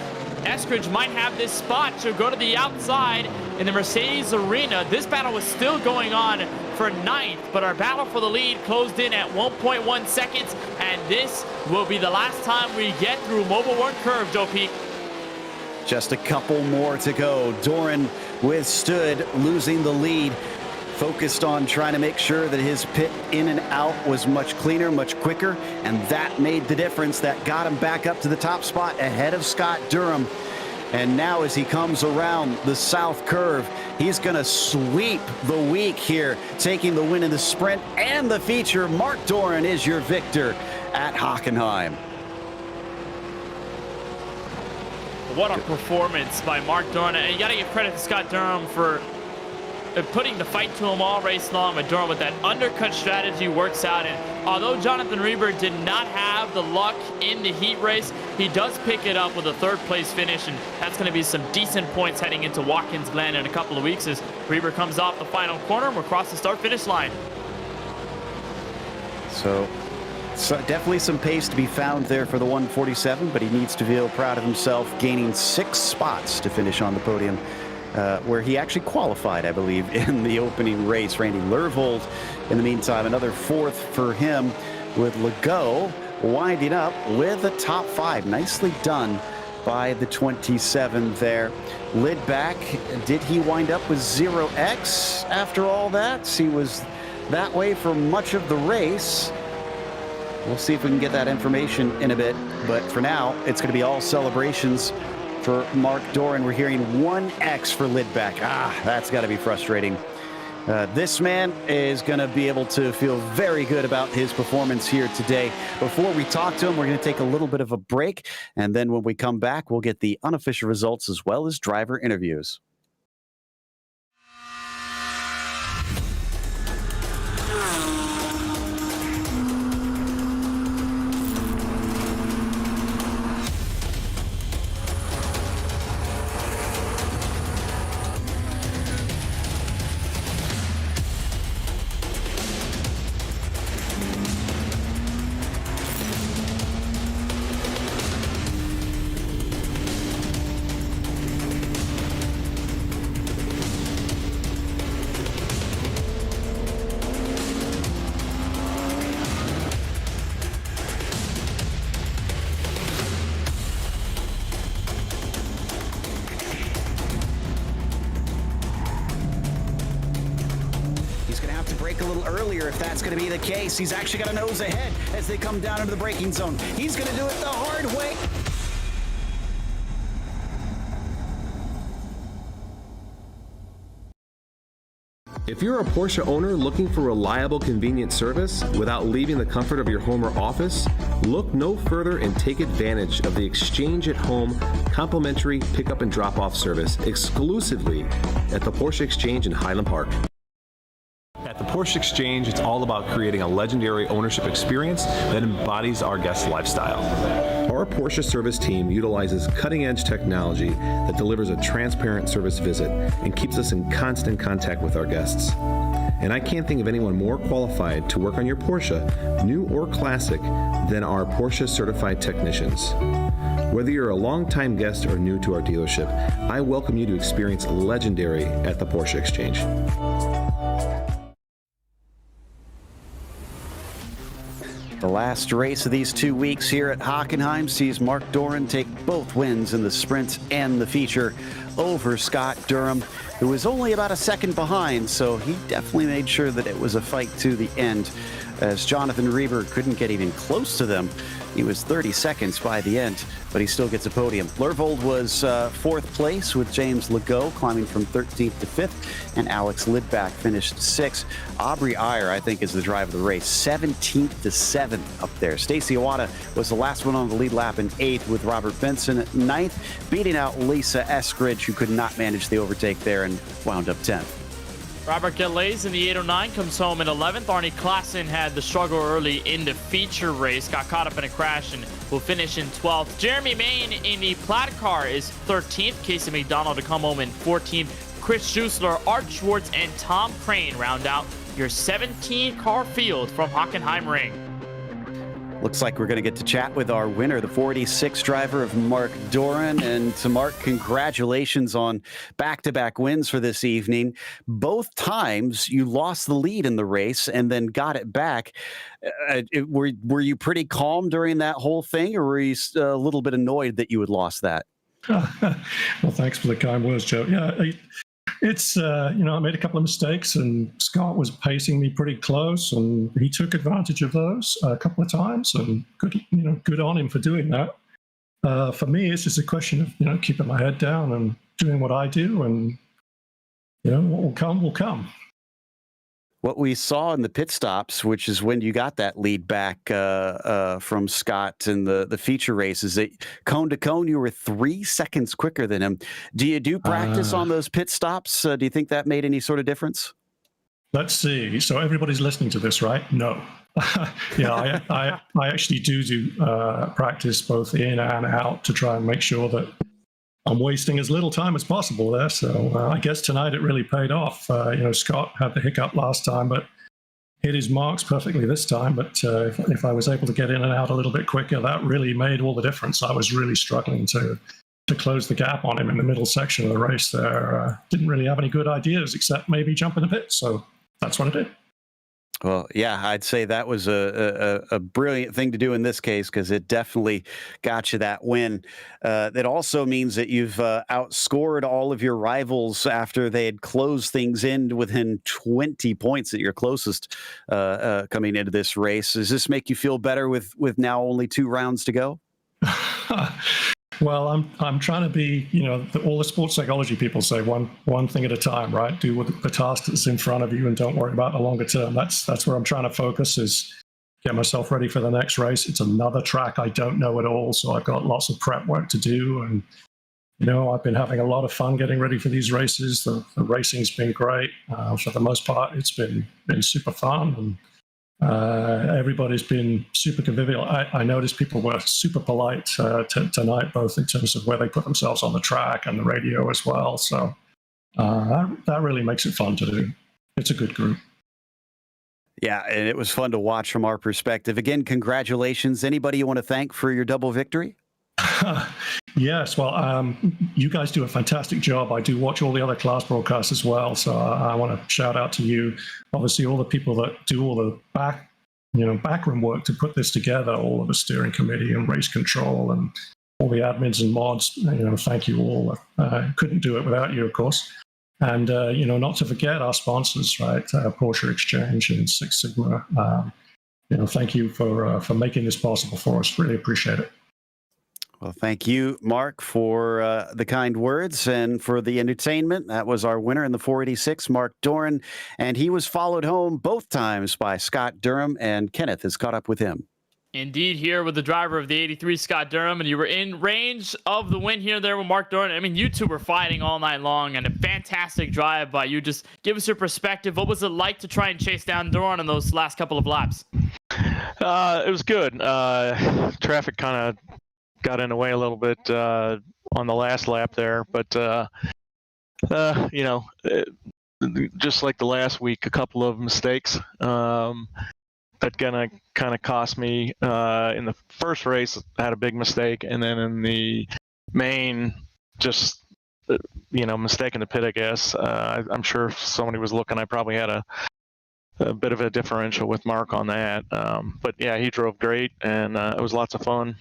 Eskridge might have this spot. She'll go to the outside in the Mercedes Arena. This battle was still going on for 9th, but our battle for the lead closed in at 1.1 seconds, and this will be the last time we get through Mobile One Curve, Joe Peak. Just a couple more to go. Doran withstood losing the lead, focused on trying to make sure that his pit in and out was much cleaner, much quicker, and that made the difference. That got him back up to the top spot ahead of Scott Durham. And now as he comes around the south curve, he's going to sweep the week here, taking the win in the sprint and the feature. Mark Doran is your victor at Hockenheim. What a performance by Mark Doran. And you got to give credit to Scott Durham for putting the fight to him all race long. But Durham with that undercut strategy works out. And although Jonathan Reber did not have the luck in the heat race, he does pick it up with a 3rd place finish. And that's going to be some decent points heading into Watkins Glen in a couple of weeks as Reber comes off the final corner and we're across the start-finish line. So definitely some pace to be found there for the 147, but he needs to feel proud of himself, gaining 6 spots to finish on the podium, where he actually qualified, I believe, in the opening race. Randy Lervold, in the meantime, another 4th for him, with Legault winding up with a top 5. Nicely done by the 27 there. Lidback, did he wind up with 0x after all that? He was that way for much of the race. We'll see if we can get that information in a bit, but for now, it's going to be all celebrations for Mark Doran. We're hearing 1X for Lidback. That's got to be frustrating. This man is going to be able to feel very good about his performance here today. Before we talk to him, we're going to take a little bit of a break, and then when we come back, we'll get the unofficial results as well as driver interviews. A little earlier if that's going to be the case. He's actually got a nose ahead as they come down into the braking zone. He's going to do it the hard way. If you're a Porsche owner looking for reliable, convenient service without leaving the comfort of your home or office, look no further and take advantage of the Exchange at Home complimentary pickup and drop-off service exclusively at the Porsche Exchange in Highland Park. At the Porsche Exchange, it's all about creating a legendary ownership experience that embodies our guest lifestyle. Our Porsche service team utilizes cutting-edge technology that delivers a transparent service visit and keeps us in constant contact with our guests. And I can't think of anyone more qualified to work on your Porsche, new or classic, than our Porsche certified technicians. Whether you're a longtime guest or new to our dealership, I welcome you to experience legendary at the Porsche Exchange. The last race of these 2 weeks here at Hockenheim sees Mark Doran take both wins in the sprint and the feature over Scott Durham, who was only about a second behind, so he definitely made sure that it was a fight to the end, as Jonathan Reber couldn't get even close to them. He was 30 seconds by the end, but he still gets a podium. Lervold was fourth place, with James Legault climbing from 13th to 5th, and Alex Lidback finished 6th. Aubrey Eyre, I think, is the driver of the race, 17th to 7th up there. Stacey Iwata was the last one on the lead lap in 8th, with Robert Benson at 9th, beating out Lisa Eskridge, who could not manage the overtake there and wound up 10th. Robert Galaise in the 809 comes home in 11th. Arnie Klassen had the struggle early in the feature race, got caught up in a crash, and will finish in 12th. Jeremy Main in the Plaid car is 13th. Casey McDonald to come home in 14th. Chris Schuessler, Art Schwartz, and Tom Crane round out your 17-car field from Hockenheim Ring. Looks like we're going to get to chat with our winner, the 46 driver of Mark Doran. And to Mark, congratulations on back-to-back wins for this evening. Both times you lost the lead in the race and then got it back. Were you pretty calm during that whole thing, or were you a little bit annoyed that you had lost that? Well, thanks for the kind words, Joe. Yeah, it's, I made a couple of mistakes, and Scott was pacing me pretty close, and he took advantage of those a couple of times, and good on him for doing that. For me, it's just a question of, keeping my head down and doing what I do, and, what will come, will come. What we saw in the pit stops, which is when you got that lead back from Scott in the feature race, is that cone to cone, you were 3 seconds quicker than him. Do you do practice on those pit stops? Do you think that made any sort of difference? Let's see. So everybody's listening to this, right? No. Yeah, I actually do practice both in and out to try and make sure that I'm wasting as little time as possible there. So I guess tonight it really paid off. Scott had the hiccup last time, but hit his marks perfectly this time. But if I was able to get in and out a little bit quicker, that really made all the difference. I was really struggling to close the gap on him in the middle section of the race there. Didn't really have any good ideas except maybe jump in the pit. So that's what I did. Well, yeah, I'd say that was a brilliant thing to do in this case, because it definitely got you that win. That also means that you've outscored all of your rivals after they had closed things in within 20 points at your closest coming into this race. Does this make you feel better with now only 2 rounds to go? Well, I'm trying to be, all the sports psychology people say one thing at a time, right? Do the task that's in front of you and don't worry about the longer term. That's where I'm trying to focus, is get myself ready for the next race. It's another track I don't know at all, so I've got lots of prep work to do. And, I've been having a lot of fun getting ready for these races. The racing's been great. For the most part, it's been super fun. And everybody's been super convivial. I noticed people were super polite tonight, both in terms of where they put themselves on the track and the radio as well. So that really makes it fun to do. It's a good group. Yeah, and it was fun to watch from our perspective. Again, congratulations. Anybody you want to thank for your double victory? Yes, well, you guys do a fantastic job. I do watch all the other class broadcasts as well, so I want to shout out to you. Obviously, all the people that do all the backroom work to put this together, all of the steering committee and race control and all the admins and mods. Thank you all. Couldn't do it without you, of course. And not to forget our sponsors, right? Porsche Exchange and Six Sigma. Thank you for making this possible for us. Really appreciate it. Well, thank you, Mark, for the kind words and for the entertainment. That was our winner in the 486, Mark Doran, and he was followed home both times by Scott Durham, and Kenneth has caught up with him. Indeed, here with the driver of the 83, Scott Durham, and you were in range of the win here there with Mark Doran. I mean, you two were fighting all night long, and a fantastic drive by you. Just give us your perspective. What was it like to try and chase down Doran in those last couple of laps? It was good. Traffic kind of got in the way a little bit on the last lap there, but just like the last week, a couple of mistakes that gonna kind of cost me. In the first race, I had a big mistake, and then in the main, just mistake in the pit, I guess. I'm sure if somebody was looking, I probably had a bit of a differential with Mark on that. But yeah, he drove great, and it was lots of fun.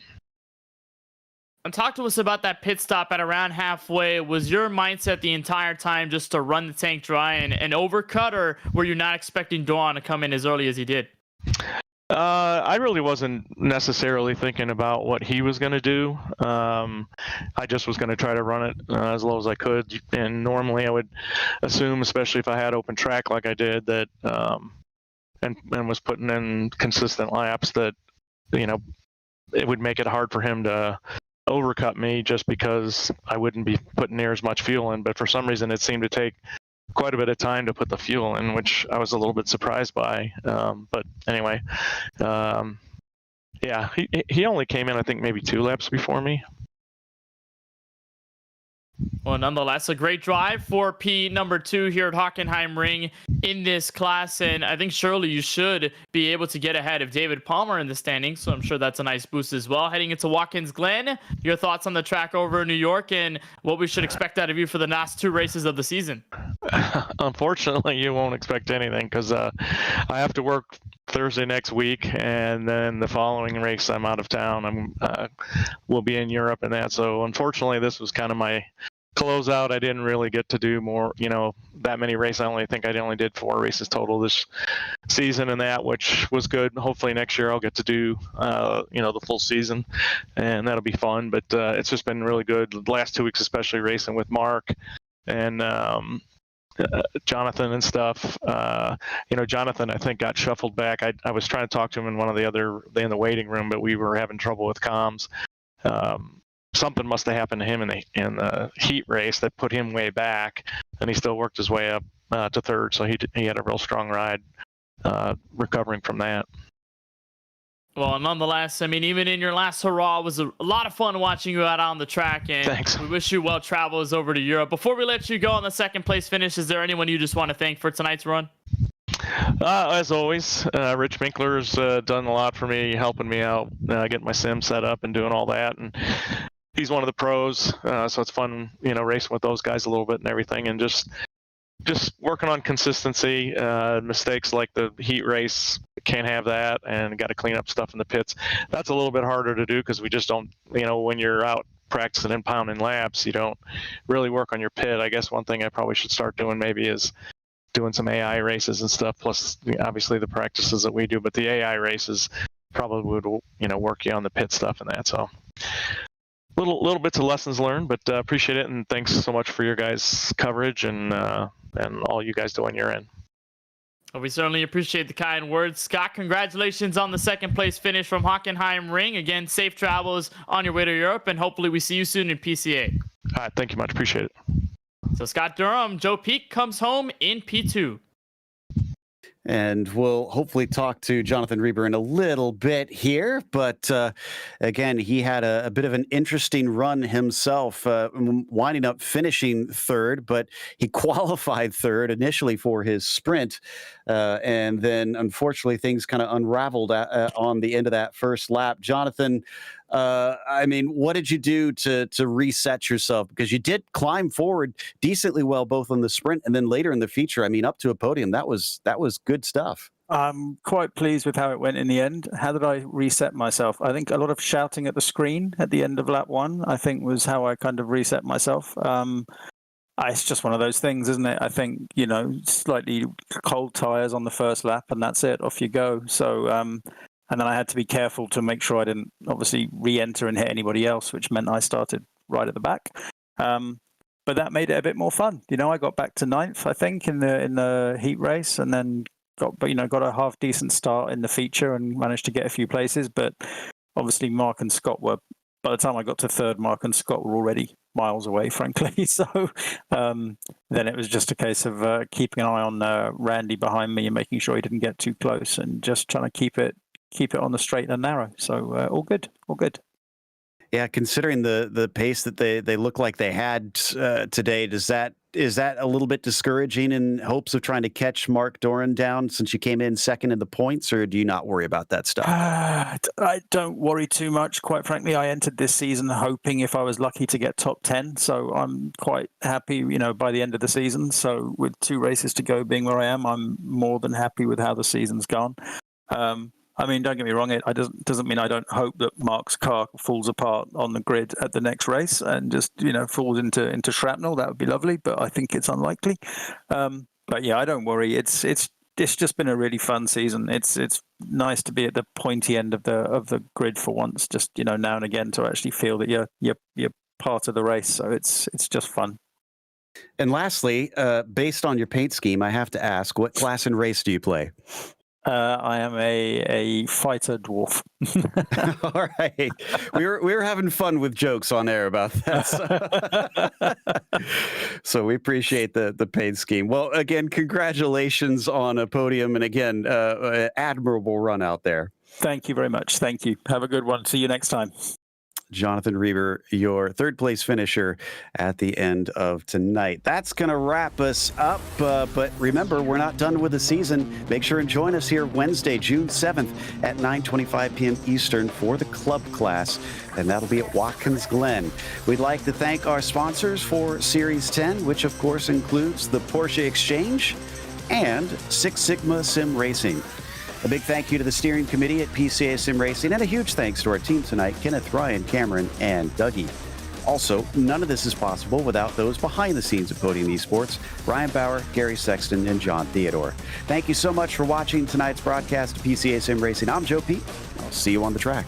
And talk to us about that pit stop at around halfway. Was your mindset the entire time just to run the tank dry and overcut, or were you not expecting Dawn to come in as early as he did? I really wasn't necessarily thinking about what he was going to do. I just was going to try to run it as low as I could. And normally I would assume, especially if I had open track like I did, that and was putting in consistent laps, that it would make it hard for him to overcut me just because I wouldn't be putting near as much fuel in. But for some reason, it seemed to take quite a bit of time to put the fuel in, which I was a little bit surprised by. But anyway, yeah, he only came in, I think, maybe 2 laps before me. Well, nonetheless, a great drive for P number 2 here at Hockenheim Ring in this class. And I think surely you should be able to get ahead of David Palmer in the standings. So I'm sure that's a nice boost as well. Heading into Watkins Glen, your thoughts on the track over in New York and what we should expect out of you for the last 2 races of the season? Unfortunately, you won't expect anything because I have to work Thursday next week, and then the following race I'm out of town. We'll be in Europe and that. So unfortunately, this was kind of my closeout. I didn't really get to do more, that many races. I think I only did 4 races total this season, and that, which was good. Hopefully next year I'll get to do, the full season, and that'll be fun. But it's just been really good. The last 2 weeks, especially racing with Mark and Jonathan and stuff. Jonathan, I think, got shuffled back. I was trying to talk to him in the waiting room, but we were having trouble with comms. Something must have happened to him in the heat race that put him way back, and he still worked his way up to 3rd. So he had a real strong ride recovering from that. Well, nonetheless, I mean, even in your last hurrah, it was a lot of fun watching you out on the track, and Thanks. We wish you well travels over to Europe. Before we let you go on the 2nd place finish, is there anyone you just want to thank for tonight's run? As always, Rich Minkler's done a lot for me, helping me out, getting my sim set up and doing all that. And he's one of the pros, so it's fun, racing with those guys a little bit and everything, and just working on consistency. Mistakes like the heat race, can't have that, and got to clean up stuff in the pits. That's a little bit harder to do because we just don't, when you're out practicing and pounding laps, you don't really work on your pit. I guess one thing I probably should start doing maybe is doing some AI races and stuff, plus obviously the practices that we do, but the AI races probably would, work you on the pit stuff and that. So little bits of lessons learned, but appreciate it, and thanks so much for your guys' coverage and all you guys do on your end. Well, we certainly appreciate the kind words. Scott, congratulations on the 2nd place finish from Hockenheim Ring. Again, safe travels on your way to Europe, and hopefully we see you soon in PCA. All right, thank you much. Appreciate it. So Scott Durham, Joe Peak comes home in P2. And we'll hopefully talk to Jonathan Reber in a little bit here. But again, he had a bit of an interesting run himself, winding up finishing 3rd, but he qualified 3rd initially for his sprint. And then, unfortunately, things kind of unraveled on the end of that first lap. Jonathan, what did you do to reset yourself? Because you did climb forward decently well, both on the sprint and then later in the feature. Up to a podium. That was good stuff. I'm quite pleased with how it went in the end. How did I reset myself? I think a lot of shouting at the screen at the end of lap 1, I think, was how I kind of reset myself. It's just one of those things, isn't it? I think, slightly cold tires on the first lap, and that's it. Off you go. So, and then I had to be careful to make sure I didn't obviously re-enter and hit anybody else, which meant I started right at the back. But that made it a bit more fun. I got back to 9th, I think, in the heat race, and then got a half decent start in the feature and managed to get a few places. But obviously, Mark and Scott were, by the time I got to 3rd, Mark and Scott were already miles away, frankly. So then it was just a case of keeping an eye on Randy behind me and making sure he didn't get too close, and just trying to keep it on the straight and narrow. So all good. Yeah, considering the pace that they look like they had today, is that a little bit discouraging in hopes of trying to catch Mark Doran down since you came in second in the points, or do you not worry about that stuff? I don't worry too much. Quite frankly, I entered this season hoping if I was lucky to get top 10, so I'm quite happy, by the end of the season. So with 2 races to go, being where I am, I'm more than happy with how the season's gone. Don't get me wrong, it doesn't mean I don't hope that Mark's car falls apart on the grid at the next race and just, falls into shrapnel. That would be lovely, but I think it's unlikely. But yeah, I don't worry. It's just been a really fun season. It's nice to be at the pointy end of the grid for once, just, now and again, to actually feel that you're part of the race. So it's just fun. And lastly, based on your paint scheme, I have to ask, what class and race do you play? I am a fighter dwarf. All right, we were having fun with jokes on air about that, so we appreciate the paid scheme. Well, again, congratulations on a podium, and again, admirable run out there. Thank you very much. Thank you. Have a good one. See you next time. Jonathan Reber, your third place finisher at the end of tonight. That's going to wrap us up. But remember, we're not done with the season. Make sure and join us here Wednesday, June 7th at 9:25 p.m. Eastern for the club class. And that'll be at Watkins Glen. We'd like to thank our sponsors for Series 10, which of course includes the Porsche Exchange and Six Sigma Sim Racing. A big thank you to the steering committee at PCA Sim Racing, and a huge thanks to our team tonight, Kenneth, Ryan, Cameron, and Dougie. Also, none of this is possible without those behind the scenes at Podium Esports, Ryan Bauer, Gary Sexton, and John Theodore. Thank you so much for watching tonight's broadcast of PCA Sim Racing. I'm Joe Pete. I'll see you on the track.